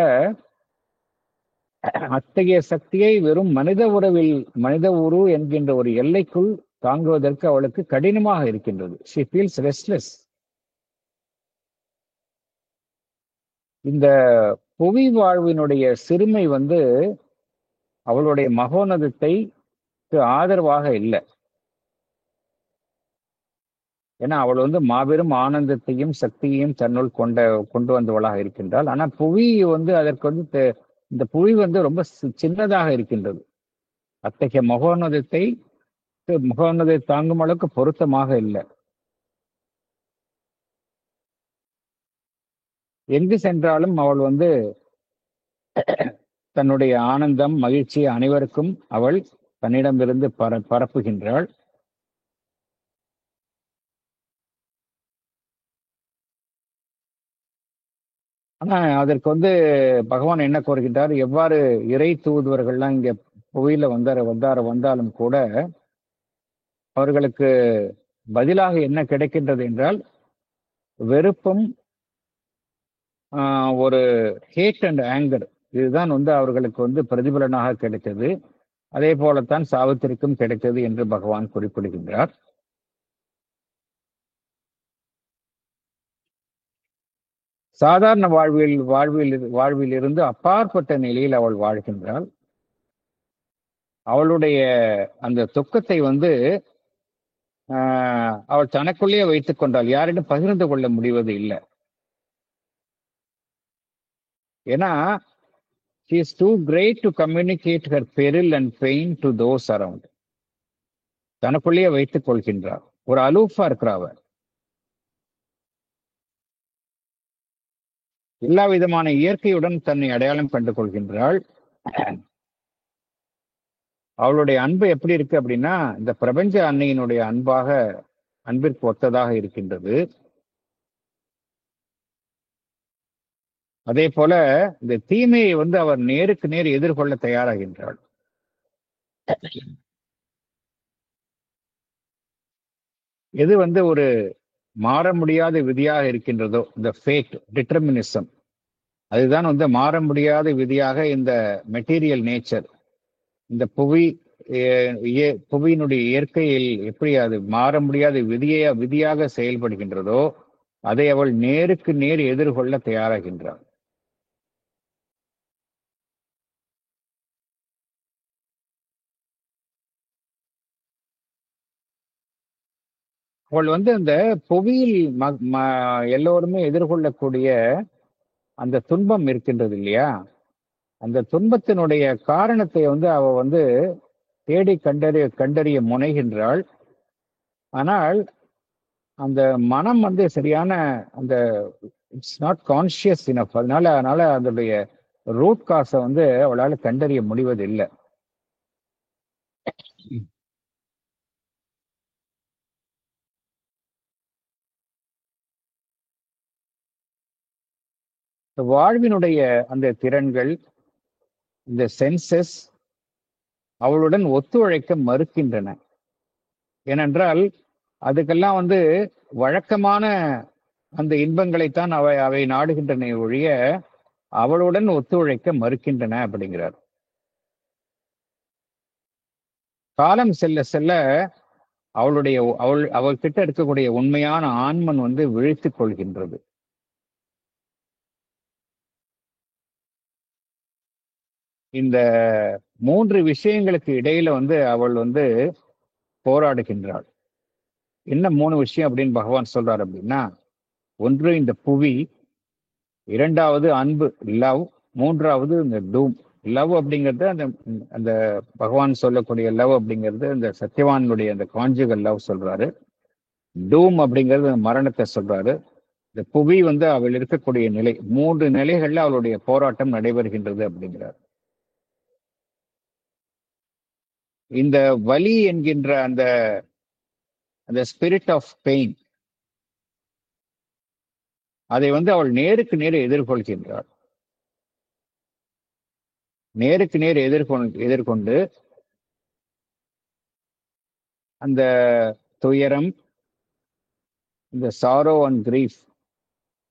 அத்தகைய சக்தியை வெறும் மனித உரு என்கின்ற ஒரு எல்லைக்குள் தாங்குவதற்கு அவளுக்கு கடினமாக இருக்கின்றது. she feels restless. இந்த புவி வாழ்வினுடைய சிறுமை வந்து அவளுடைய மகோனதத்தை ஆதரவாக இல்லை. ஏன்னா அவள் வந்து மாபெரும் ஆனந்தத்தையும் சக்தியையும் தன்னுள் கொண்டு வந்தவளாக இருக்கின்றாள். ஆனா புவி வந்து அதற்கு வந்து இந்த புவி வந்து ரொம்ப சின்னதாக இருக்கின்றது. அத்தகைய மகோனதை தாங்கும் அளவுக்கு பொருத்தமாக இல்லை. எங்கு சென்றாலும் அவள் வந்து தன்னுடைய ஆனந்தம், மகிழ்ச்சி அனைவருக்கும் அவள் தன்னிடமிருந்து பரப்புகின்றாள். ஆனா அதற்கு வந்து பகவான் என்ன கோருகின்றார், எவ்வாறு இறை தூதுவர்கள்லாம் இங்க புவியில வந்தாலும் கூட அவர்களுக்கு பதிலாக என்ன கிடைக்கின்றது என்றால் வெறுப்பும் ஒரு ஹேட் அண்ட் ஆங்கர், இதுதான் வந்து அவர்களுக்கு வந்து பிரதிபலனாக கிடைத்தது. அதே போலத்தான் சாவித்திரிக்கும் கிடைத்தது என்று பகவான் குறிப்பிடுகின்றார். சாதாரண வாழ்வில் இருந்து அப்பாற்பட்ட நிலையில் அவள் வாழ்கின்றாள். அவளுடைய அந்த துக்கத்தை வந்து அவள் தனக்குள்ளேயே வைத்துக் கொண்டாள், யாரிடம் பகிர்ந்து கொள்ள முடிவது இல்லை. ஏன்னா she is too great to communicate her peril and pain to those around. தனக்குள்ளேயே வைத்துக் கொள்கின்றார், ஒரு அலூஃபா இருக்கிறாவ. எல்லா விதமான இயற்கையுடன் தன்னை அடையாளம் கண்டு கொள்கின்றாள். அவளுடைய அன்பு எப்படி இருக்கு அப்படின்னா இந்த பிரபஞ்ச அன்னையினுடைய அன்பிற்கு ஒத்ததாக இருக்கின்றது. அதே போல இந்த தீமையை வந்து அவர் நேருக்கு நேர் எதிர்கொள்ள தயாராகின்றாள். எது வந்து ஒரு மாற முடியாத விதியாக இருக்கின்றதோ, இந்த ஃபேட், டிட்டர்மினிசம், அதுதான் வந்து மாற முடியாத விதியாக இந்த மெட்டீரியல் நேச்சர், இந்த புவியினுடைய இயற்கையில் எப்படி அது மாற முடியாத விதியாக செயல்படுகின்றதோ அதை அவள் நேருக்கு நேர் எதிர்கொள்ள தயாராகின்றாள். அவள் வந்து அந்த புவியில் எல்லோருமே எதிர்கொள்ளக்கூடிய அந்த துன்பம் இருக்கின்றது இல்லையா, அந்த துன்பத்தினுடைய காரணத்தை வந்து அவ வந்து தேடி கண்டறிய முனைகின்றாள். ஆனால் அந்த மனம் வந்து சரியான அந்த இட்ஸ் நாட் கான்சியஸ் இனஃப். அதனால அதனுடைய ரூட் காசை வந்து அவளால கண்டறிய முடிவது இல்லை. வாழ்வினுடைய அந்த திறன்கள், இந்த சென்சஸ் அவளுடன் ஒத்துழைக்க மறுக்கின்றன. ஏனென்றால் அதுக்கெல்லாம் வந்து வழக்கமான அந்த இன்பங்களைத்தான் அவை நாடுகின்றன ஒழிய அவளுடன் ஒத்துழைக்க மறுக்கின்றன அப்படிங்கிறார். காலம் செல்ல செல்ல அவள்கிட்ட இருக்கக்கூடிய உண்மையான ஆன்மன் வந்து விழித்துக் கொள்கின்றது. இந்த 3 விஷயங்களுக்கு இடையில வந்து அவள் வந்து போராடுகின்றாள். என்ன 3 விஷயம் அப்படின்னு பகவான் சொல்றாரு அப்படின்னா, ஒன்று இந்த புவி, இரண்டாவது அன்பு லவ், மூன்றாவது இந்த டூம். லவ் அப்படிங்கிறது அந்த அந்த பகவான் சொல்லக்கூடிய லவ் அப்படிங்கிறது இந்த சத்தியவானுடைய அந்த கான்ஜுகல் லவ் சொல்றாரு. டூம் அப்படிங்கிறது மரணத்தை சொல்றாரு. இந்த புவி வந்து அவள் இருக்கக்கூடிய நிலை. 3 நிலைகள்ல அவளுடைய போராட்டம் நடைபெறுகின்றது அப்படிங்கிறார். இந்த வலி என்கின்ற அந்த அந்த ஸ்பிரிட் ஆஃப் பெயின், அதை வந்து அவள் நேருக்கு நேர் எதிர்கொள்கின்றாள். நேருக்கு நேர் எதிர்கொண்டு அந்த துயரம், இந்த சாரோ அண்ட் கிரீஃப்,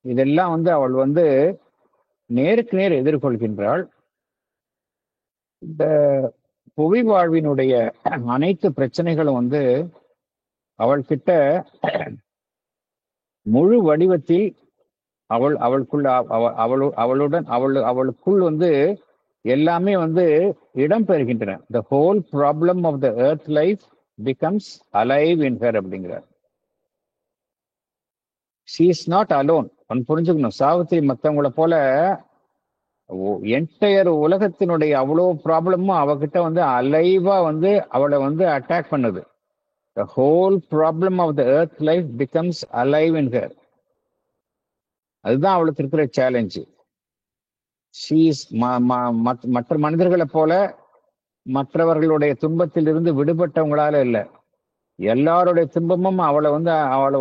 இதெல்லாம் வந்து அவள் வந்து நேருக்கு நேர் எதிர்கொள்கின்றாள். இந்த புவி வாழ்வினுடைய அனைத்து பிரச்சனைகளும் வந்து அவள்கிட்ட முழு வடிவத்தில் அவளுக்குள் வந்து எல்லாமே வந்து இடம் பெறுகின்றன. The whole problem of the earth life becomes alive in her அப்படிங்கிறார். She is not alone. புரிஞ்சுக்கணும், சாவித்திரி மற்றவங்களை போல என்டையர் உலகத்தினுடைய அவ்வளோ ப்ராப்ளமும் அவகிட்ட வந்து அலைவா வந்து அவளை வந்து அட்டாக் பண்ணுது. The whole problem of the earth life becomes alive in her. அதுதான் அவளுக்கு இருக்கிற சேலஞ்சு. மற்ற மனிதர்களை போல மற்றவர்களுடைய துன்பத்தில் இருந்து விடுபட்டவங்களால இல்ல, எல்லாருடைய துன்பமும் அவளை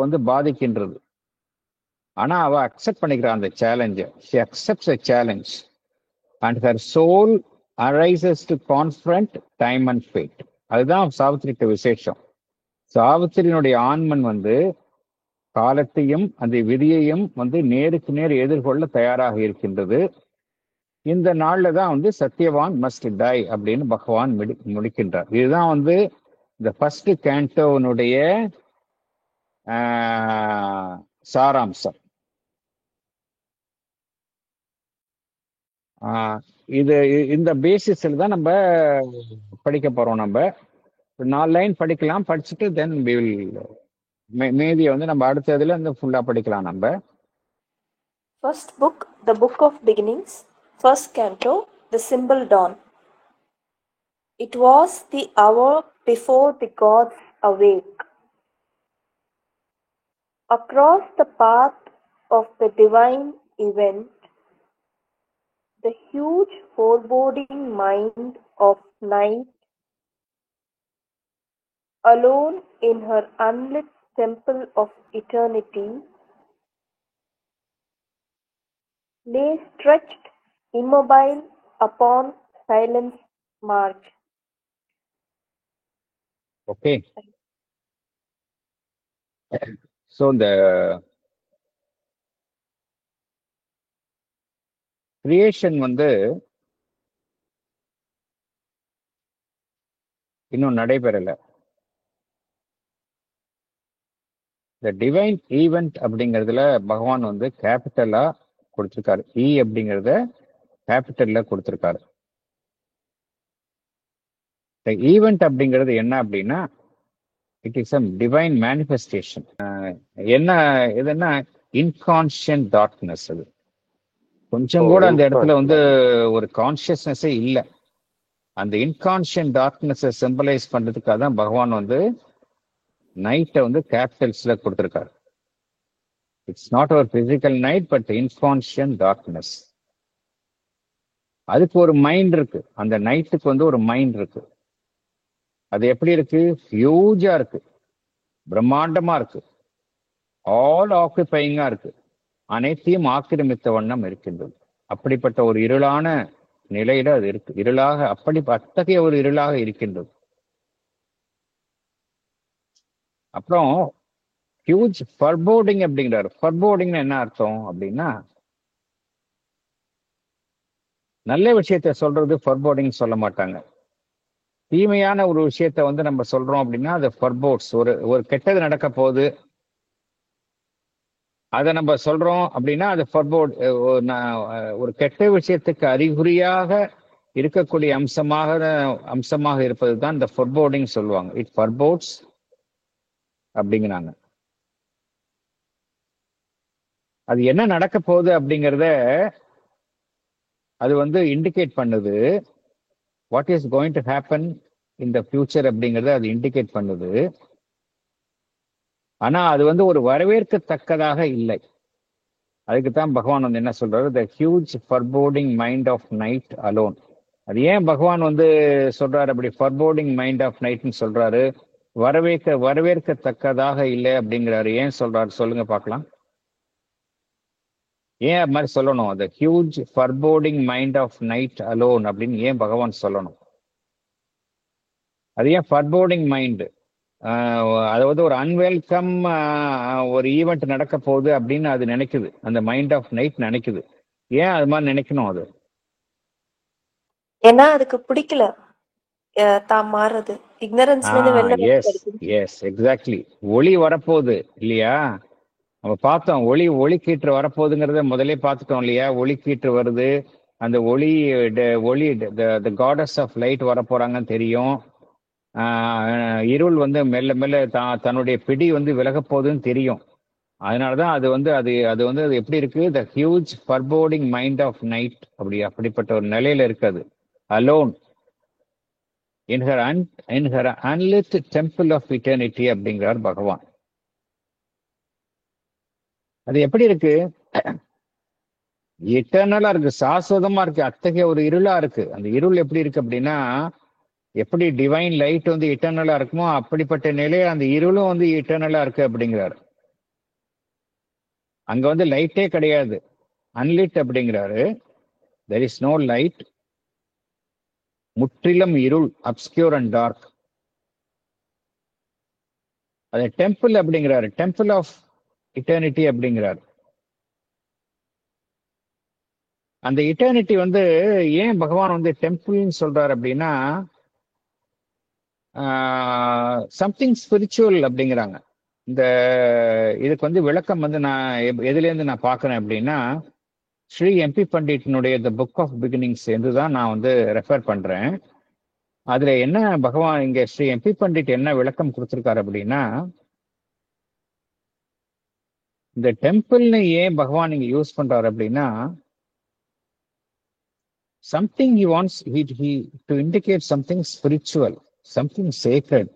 வந்து பாதிக்கின்றது. ஆனா அவ அக்செப்ட் பண்ணிக்கிறான் அந்த சேலஞ்சை. She accepts a challenge and her soul arises to confront time and fate. அதுதான் சாவித்திரிக்கு விசேஷம். சாவித்திரியினுடைய ஆன்மன் வந்து காலத்தையும் அந்த விதியையும் வந்து நேருக்கு நேர் எதிர்கொள்ள தயாராக இருக்கின்றது. இந்த நாள்ல தான் வந்து சத்தியவான் மஸ்ட் டை அப்படின்னு பகவான் முடிக்கின்றார். இதுதான் வந்து இந்த ஃபர்ஸ்ட் கேண்டோனுடைய சாராம்சம். இந்த பேசிஸ்ல தான் நம்ம படிக்க போறோம். நம்ம 4 லைன் படிக்கலாம், படிச்சுட்டு தென் we will மேதியை வந்து நம்ம அடுத்ததுல இந்த ஃபுல்லா படிக்கலாம். நம்ம First book, the Book of Beginnings, first canto, the symbol dawn. It was the hour before the gods awake. Across the path of the divine event, the huge foreboding mind of night, alone in her unlit temple of eternity, lay stretched immobile upon silence march. Okay. So the creation வந்து இன்னும் நடைபெறல. இந்த divine event அப்படிங்கிறதுல பகவான் வந்து கேபிட்டலா கொடுத்திருக்காரு. அப்படிங்கிறத கேபிட்டல்ல கொடுத்திருக்காரு. இந்த ஈவெண்ட் அப்படிங்கிறது என்ன அப்படின்னா, it is a divine manifestation. என்ன இதுன்னா இன்கான்ஷியன்ட் டார்க்னஸ். அது கொஞ்சம் கூட அந்த இடத்துல வந்து ஒரு கான்சியஸ்னஸே இல்லை. அந்த இன்கான்ஷியன்ட் டார்க்னஸை சிம்பலைஸ் பண்றதுக்காக தான் பகவான் வந்து நைட்டை வந்து கேபிட்டல்ஸ்ல கொடுத்திருக்காரு. It's not our physical night but inconscient darkness. அதுக்கு ஒரு மைண்ட் இருக்கு, அந்த நைட்டுக்கு வந்து ஒரு மைண்ட் இருக்கு. அது எப்படி இருக்கு? ஹியூஜா இருக்கு, பிரம்மாண்டமா இருக்கு, ஆல் ஆக்குபையிங்கா இருக்கு, அனைத்தையும் ஆக்கிரமித்த வண்ணம் இருக்கின்றது. அப்படிப்பட்ட ஒரு இருளான நிலையில அது இருக்கு, இருளாக, அத்தகைய ஒரு இருளாக இருக்கின்றது. அப்புறம் ஹியூஜ் ஃபர்போர்டிங் அப்படிங்கிறாரு. ஃபர்போர்டிங் என்ன அர்த்தம் அப்படின்னா, நல்ல விஷயத்த சொல்றது ஃபர்போர்டிங் சொல்ல மாட்டாங்க. தீமையான ஒரு விஷயத்த வந்து நம்ம சொல்றோம் அப்படின்னா அது ஃபர்போர்ட்ஸ். ஒரு கெட்டது நடக்க போகுது, அதை நம்ம சொல்றோம் அப்படின்னா அது ஃபர்போர்ட். ஒரு கெட்ட விஷயத்துக்கு அறிகுறியாக இருக்கக்கூடிய அம்சமாக இருப்பது தான் இந்த ஃபர்போர்டிங் சொல்லுவாங்க. இட் ஃபர்போர்ட்ஸ் அப்படிங்கிறாங்க. அது என்ன நடக்க போகுது அப்படிங்கிறத அது வந்து இண்டிகேட் பண்ணுது. What is going to happen in the future அப்படிங்கிறத அது இண்டிகேட் பண்ணுது. ஆனா அது வந்து ஒரு வரவேற்கத்தக்கதாக இல்லை. அதுக்கு தான் பகவான் வந்து என்ன சொல்றாரு? The huge foreboding mind of night alone. அது ஏன் பகவான் வந்து சொல்றாரு அப்படி ஃபர்போர்டிங் மைண்ட் ஆஃப் நைட்னு சொல்றாரு? வரவேற்கத்தக்கதாக இல்லை அப்படிங்கிறாரு. ஏன் சொல்றாரு சொல்லுங்க பார்க்கலாம். ஏன் அது மாதிரி சொல்லணும்? The huge foreboding mind of night alone அப்படின்னு ஏன் பகவான் சொல்லணும்? அது ஏன் ஃபர்போர்டிங் மைண்ட்? அதாவது ஒரு அன்வெல்கம் ஒரு ஈவெண்ட் நடக்க போகுது அப்படின்னு அது நினைக்குது, அந்த மைண்ட் ஆஃப் நைட் நினைக்குது. ஏன் அது மாதிரி நினைக்கணும்? அது ஏன்னா அதுக்கு பிடிக்கல தான் மாறுறது. இக்னரன்ஸ்ல இருந்து வெளில எஸ் எஸ் எக்ஸாக்ட்லி. ஒளி வரப்போகுது இல்லையா? நம்ம பார்த்தோம், ஒளி கீற்று வரப்போகுதுங்கிறத முதலே பார்த்துட்டோம் இல்லையா? ஒளி கீற்று வருது, அந்த ஒளி காடஸ் ஆஃப் லைட் வரப்போறாங்கன்னு தெரியும். இருள் வந்து மெல்ல மெல்ல தன்னுடைய பிடி வந்து விலக போகுதுன்னு தெரியும். அதனாலதான் அது வந்து அது வந்து அது எப்படி இருக்கு? The huge foreboding mind of night அப்படிப்பட்ட ஒரு நிலையில இருக்காது. Alone in her unlit temple of eternity அப்படிங்கிறார் பகவான். அது எப்படி இருக்கு? இட்டர்னலா இருக்கு, சாஸ்வதமா இருக்கு, அத்தகைய ஒரு இருளா இருக்கு. அந்த இருள் எப்படி இருக்கு அப்படின்னா, எப்படி டிவைன் லைட் வந்து இட்டர்னலா இருக்குமோ அப்படிப்பட்ட நிலையில அந்த இருளும் வந்து இட்டர்னலா இருக்கு அப்படிங்கிறாரு. அங்க வந்து லைட்டே கிடையாது, அன்லிட் அப்படிங்கிறாரு. தெர் இஸ் நோ லைட், முற்றிலும் இருள், அப்ஸ்கியூர் அண்ட் டார்க். அது டெம்பிள் அப்படிங்கிறாரு, டெம்பிள் ஆஃப் இட்டர்னிட்டி அப்படிங்கிறாரு. அந்த இட்டர்னிட்டி வந்து ஏன் பகவான் வந்து டெம்பிள்னு சொல்றாரு அப்படின்னா, சம்திங் ஸ்பிரிச்சுவல் அப்படிங்கிறாங்க. இந்த இதுக்கு வந்து விளக்கம் வந்து நான் எதுல இருந்து நான் பார்க்கிறேன் அப்படின்னா, ஸ்ரீ எம்பி பண்டிட்னுடைய த புக் ஆஃப் பிகினிங்ஸ் என்று தான் நான் வந்து ரெஃபர் பண்றேன். அதுல என்ன பகவான் இங்க ஸ்ரீ எம்பி பண்டிட் என்ன விளக்கம் கொடுத்திருக்காரு அப்படின்னா, இந்த டெம்பிள்னு ஏன் பகவான் இங்க யூஸ் பண்றாரு அப்படின்னா, something he wants to indicate something spiritual, something sacred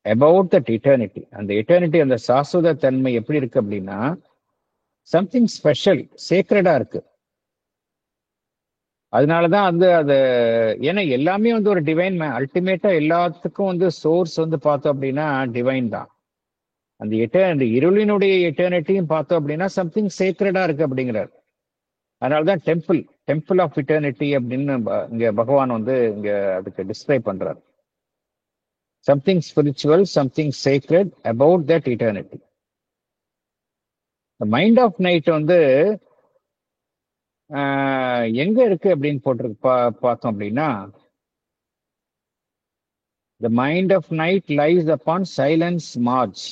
about that eternity. அந்த eternity, அந்த சாஸ்வத தன்மை எப்படி இருக்கு அப்படின்னா, சம்திங் ஸ்பெஷல், சேக்ரடா இருக்கு. அதனாலதான் வந்து அது, ஏன்னா எல்லாமே வந்து ஒரு டிவைன், அல்டிமேட்டா எல்லாத்துக்கும் வந்து சோர்ஸ் வந்து பார்த்தோம் அப்படின்னா டிவைன் தான். அந்த இருளினுடைய எட்டர்னிட்டியும் பார்த்தோம் அப்படின்னா சம்திங் சேக்ரடா இருக்கு அப்படிங்கிறார். அதனாலதான் டெம்பிள் ஆஃப் இட்டர்னிட்டி அப்படின்னு இங்க பகவான் வந்து இங்க அதுக்கு டிஸ்கிரைப் பண்றார். Something spiritual, something sacred about that eternity. Mind of night வந்து எங்க இருக்கு அப்படின்னு போட்டிருக்கு பார்த்தோம் அப்படின்னா, the mind of night lies upon silence marge.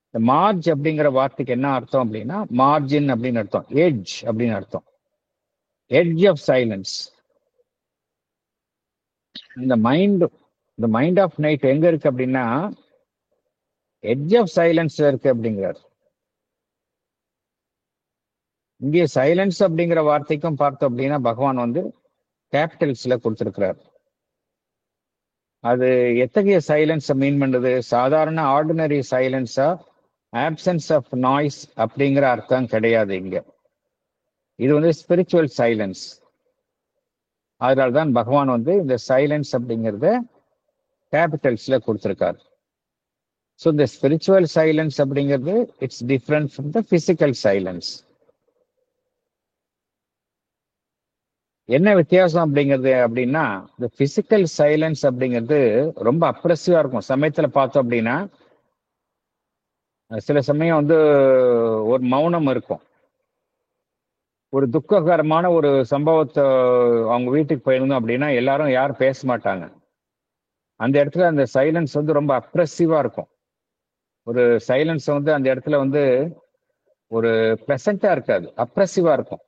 இந்த மார்ஜ் அப்படிங்கிற வார்த்தைக்கு என்ன அர்த்தம் அப்படின்னா, மார்ஜின் அப்படின்னு அர்த்தம், எட்ஜ் அப்படின்னு அர்த்தம், எட்ஜ் ஆஃப் சைலன்ஸ். இந்த மைண்ட் ஆஃப் நைட் எங்க இருக்கு அப்படின்னா, எட்ஜ் ஆஃப் சைலன்ஸ் இருக்கு அப்படிங்கிறார். இங்கே சைலன்ஸ் அப்படிங்கிற வார்த்தைக்கும் பார்த்தோம் அப்படின்னா பகவான் வந்து கேபிட்டல்ஸ்ல கொடுத்திருக்கிறார். அது எத்தகைய சைலன்ஸ் மீன் பண்ணுது? சாதாரண ஆர்டினரி சைலன்ஸா, ஆப்சன்ஸ் ஆஃப் நாய்ஸ் அப்படிங்கிற அர்த்தம் கிடையாது இங்க. இது வந்து ஸ்பிரிச்சுவல் சைலன்ஸ். அதனால்தான் பகவான் வந்து இந்த சைலன்ஸ் அப்படிங்கிறத கேபிட்டல்ஸ்ல கொடுத்திருக்காரு. ஸோ இந்த ஸ்பிரிச்சுவல் சைலன்ஸ் அப்படிங்கிறது it's different from the physical silence. என்ன வித்தியாசம் அப்படிங்கிறது அப்படின்னா, இந்த பிசிக்கல் சைலன்ஸ் அப்படிங்கிறது ரொம்ப அப்ரெசிவா இருக்கும். சமயத்துல பார்த்தோம் அப்படின்னா சில சமயம் வந்து ஒரு மௌனம் இருக்கும். ஒரு துக்ககரமான ஒரு சம்பவத்தை அவங்க வீட்டுக்கு போயிருந்தோம் அப்படின்னா எல்லாரும் யாரும் பேச மாட்டாங்க. அந்த இடத்துல அந்த சைலன்ஸ் வந்து ரொம்ப அப்ரெசிவா இருக்கும். ஒரு சைலன்ஸ் வந்து அந்த இடத்துல வந்து ஒரு பிளசண்டா இருக்காது, அப்ரெசிவா இருக்கும்.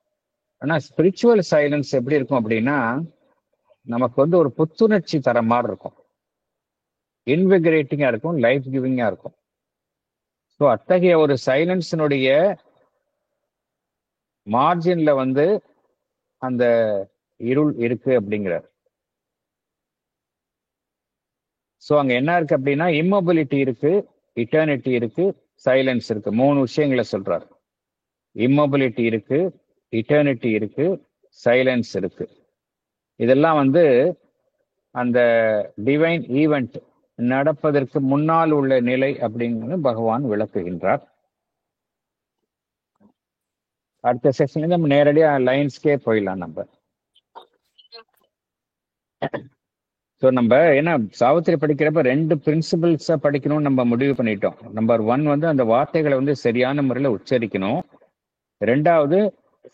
ஆனா ஸ்பிரிச்சுவல் சைலன்ஸ் எப்படி இருக்கும் அப்படின்னா நமக்கு வந்து ஒரு புத்துணர்ச்சி தர மாதிரி இருக்கும், இன்விகரேட்டிங்கா இருக்கும், லைஃப் கிவிங்கா இருக்கும். ஸோ அத்தகைய ஒரு சைலன்ஸினுடைய மார்ஜின்ல வந்து அந்த இருள் இருக்கு அப்படிங்கிறார். ஸோ அங்க என்ன இருக்கு அப்படின்னா இம்மொபிலிட்டி இருக்கு, இட்டர்னிட்டி இருக்கு, சைலன்ஸ் இருக்கு. 3 விஷயங்களை சொல்றார். இம்மொபிலிட்டி இருக்கு, இட்டர்னிட்டி இருக்கு, சைலன்ஸ் இருக்கு. இதெல்லாம் வந்து அந்த டிவைன் ஈவெண்ட் நடப்பதற்கு முன்னால் உள்ள நிலை அப்படிங்கிறது பகவான் விளக்குகின்றார். அடுத்த செஷன்ல நம்ம நேரடியா லைன்ஸ்கே போயிடலாம். நம்ம ஸோ நம்ம என்ன சாவித்திரி படிக்கிறப்ப 2 பிரின்சிபிள்ஸா படிக்கணும்னு நம்ம முடிவு பண்ணிட்டோம். நம்பர் 1 வந்து அந்த வார்த்தைகளை வந்து சரியான முறையில் உச்சரிக்கணும். 2வது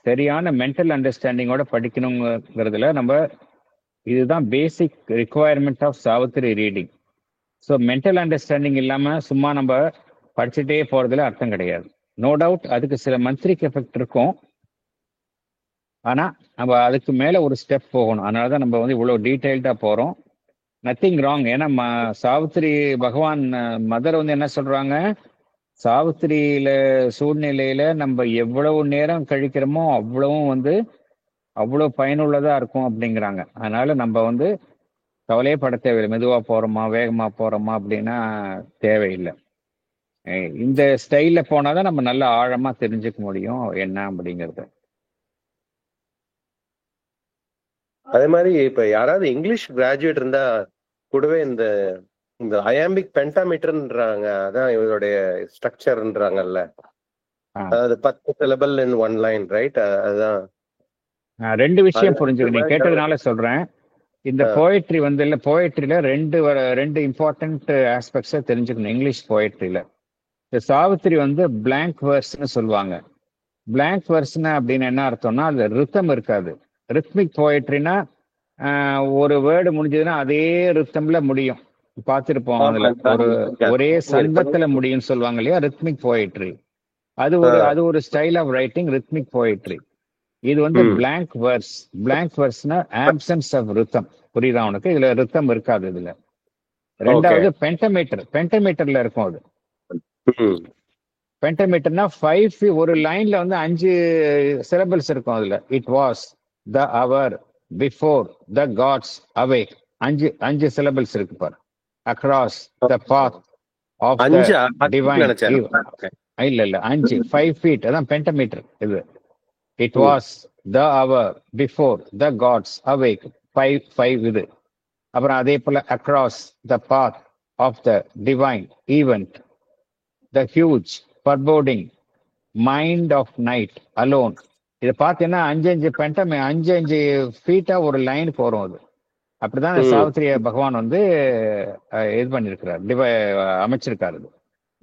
சரியான மென்டல் அண்டர்ஸ்டாண்டிங்கோட படிக்கணுங்கிறதுல நம்ம இதுதான் basic requirement of Savitri reading. So mental understanding இல்லாம சும்மா நம்ம படிச்சுட்டே போறதுல அர்த்தம் கிடையாது. நோ டவுட் அதுக்கு சில மந்த்ரிக் எஃபெக்ட் இருக்கும், ஆனா நம்ம அதுக்கு மேல ஒரு ஸ்டெப் போகணும். அதனாலதான் நம்ம வந்து இவ்வளவு டீடைல்டா போறோம். Nothing wrong. ஏன்னா சாவித்திரி பகவான் மதர் வந்து என்ன சொல்றாங்க, சாவித்திரியில சூழ்நிலையில நம்ம எவ்வளவு நேரம் கழிக்கிறோமோ அவ்வளவும் வந்து அவ்வளவு பயனுள்ளதா இருக்கும் அப்படிங்கிறாங்க. அதனால நம்ம வந்து கவலையே பட தேவையில்லை, மெதுவா போறோமா வேகமா போறோமா அப்படின்னா தேவையில்லை. இந்த ஸ்டைல்ல போனாதான் நம்ம நல்ல ஆழமா தெரிஞ்சுக்க முடியும் என்ன அப்படிங்கறது. அதே மாதிரி இப்ப யாராவது இங்கிலீஷ் கிராஜுவேட் இருந்தா கூடவே இந்த இந்த அயாம்பிக் பென்டாமீட்டர்ன்றாங்க, அதான் இவருடைய ஸ்ட்ரக்சர்ன்றாங்கல்ல, அதாவது 10 syllable in 1 line, ரைட்? அதுதான் 2 விஷயம் புரிஞ்சுக்க நீ கேட்டதுனால சொல்றேன். இந்த போயட்ரி வந்து இல்ல, போயட்ரியில ரெண்டு இம்பார்ட்டன்ட் ஆஸ்பெக்ட்ஸை தெரிஞ்சுக்கணும் இங்கிலீஷ் போயட்ரியில. இந்த சாவித்திரி வந்து பிளாங்க் வேர்ஸ்ன்னு சொல்லுவாங்க. பிளாங்க் வேர்ஸ்னா அப்படின்னு என்ன அர்த்தம்னா அது ரித்தம் இருக்காது. ரித்மிக் போயட்ரினா ஒரு வேர்டு முடிஞ்சதுன்னா அதே ரித்தம்ல முடியும், பார்த்திருப்போம். அதுல ஒரு ஒரே சந்தத்துல முடியும்னு சொல்லுவாங்க இல்லையா, ரித்மிக் போயட்ரி. அது ஒரு style of writing, rhythmic poetry. இது வந்து பிளாங்க் வேர்ஸ். பிளாங்க் வேர்ஸ்னா ஆப்சன்ஸ் ஆஃப் ரித்தம். புரியுதா உனக்கு? இதுல ரித்தம் இருக்காது இதுல. 2வது பென்டமீட்டர். பென்டமீட்டர்ல இருக்கும் அது. பென்டமீட்டர்னா 5 ஒரு லைன்ல வந்து 5 சிலபிள்ஸ் இருக்கும் அதுல. It was the hour before the gods awake. 5 syllables இருக்கு பாரு. Across the path of the divine. இல்ல 5 feet. அதான் பென்டமீட்டர் இது. It was the hour before the gods awake. 5 இது. அப்புறம் அதே போல across the path of the divine event, the huge foreboding mind of night alone. இதை பார்த்தீங்கன்னா 5 ஃபீட்டா ஒரு லைன் போறோம் அது. அப்படிதான் சாவித்திரிய பகவான் வந்து இது பண்ணிருக்கிறார், அமைச்சிருக்காரு.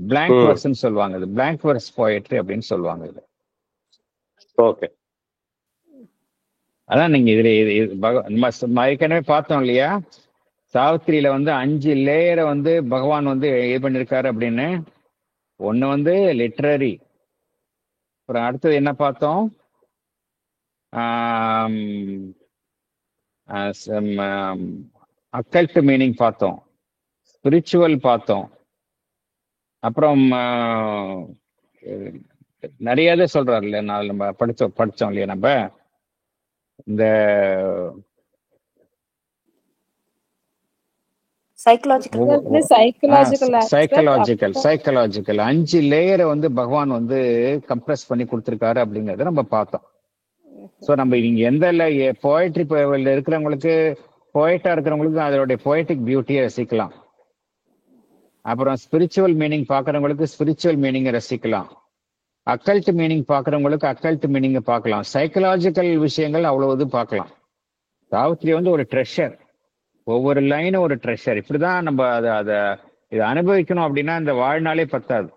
பிளாங்க் வர்ஸ் சொல்லுவாங்க, இது பிளாங்க் வர்ஸ் போயட்ரி அப்படின்னு சொல்லுவாங்க இது. ஓகே, அதான் நீங்க இதுல ஏற்கனவே பார்த்தோம் இல்லையா, சாவித்திரியில வந்து 5 லேயரை வந்து பகவான் வந்து இது பண்ணிருக்காரு அப்படின்னு. ஒண்ணு வந்து லிட்ரரி, அப்புறம் அடுத்தது என்ன பார்த்தோம், அக்கல்ட் மீனிங் பார்த்தோம், ஸ்பிரிச்சுவல் பார்த்தோம், அப்புறம் நிறைய இதை சொல்றாருல்ல, நம்ம படிச்சோம் இல்லையா நம்ம இந்த Psychological. வந்து சைக்கலாஜிக்கல் ஆஸ்பெக்ட். சைக்கலாஜிக்கல் 5 லேயரை வந்து பகவான் வந்து கம்ப்ரஸ் பண்ணி கொடுத்துருக்காரு அப்படிங்கறத நம்ம பார்த்தோம். ஸோ நம்ம இங்க எந்த போயட்ரி இருக்கிறவங்களுக்கு, போயட்டா இருக்கிறவங்களுக்கு அதோடைய போயட்டிக் பியூட்டியை ரசிக்கலாம். அப்புறம் ஸ்பிரிச்சுவல் மீனிங் பார்க்கறவங்களுக்கு ஸ்பிரிச்சுவல் மீனிங்கை ரசிக்கலாம். அக்கல்ட் மீனிங் பார்க்கறவங்களுக்கு அக்கல்ட் மீனிங்கை பார்க்கலாம். சைக்கலாஜிக்கல் விஷயங்கள் அவ்வளவு பார்க்கலாம். சாவித்திரி வந்து ஒரு ட்ரெஷர், ஒவ்வொரு லைனும் ஒரு ட்ரெஷர். இப்படிதான் நம்ம இதை அனுபவிக்கணும் அப்படின்னா இந்த வாழ்நாளே பத்தாது.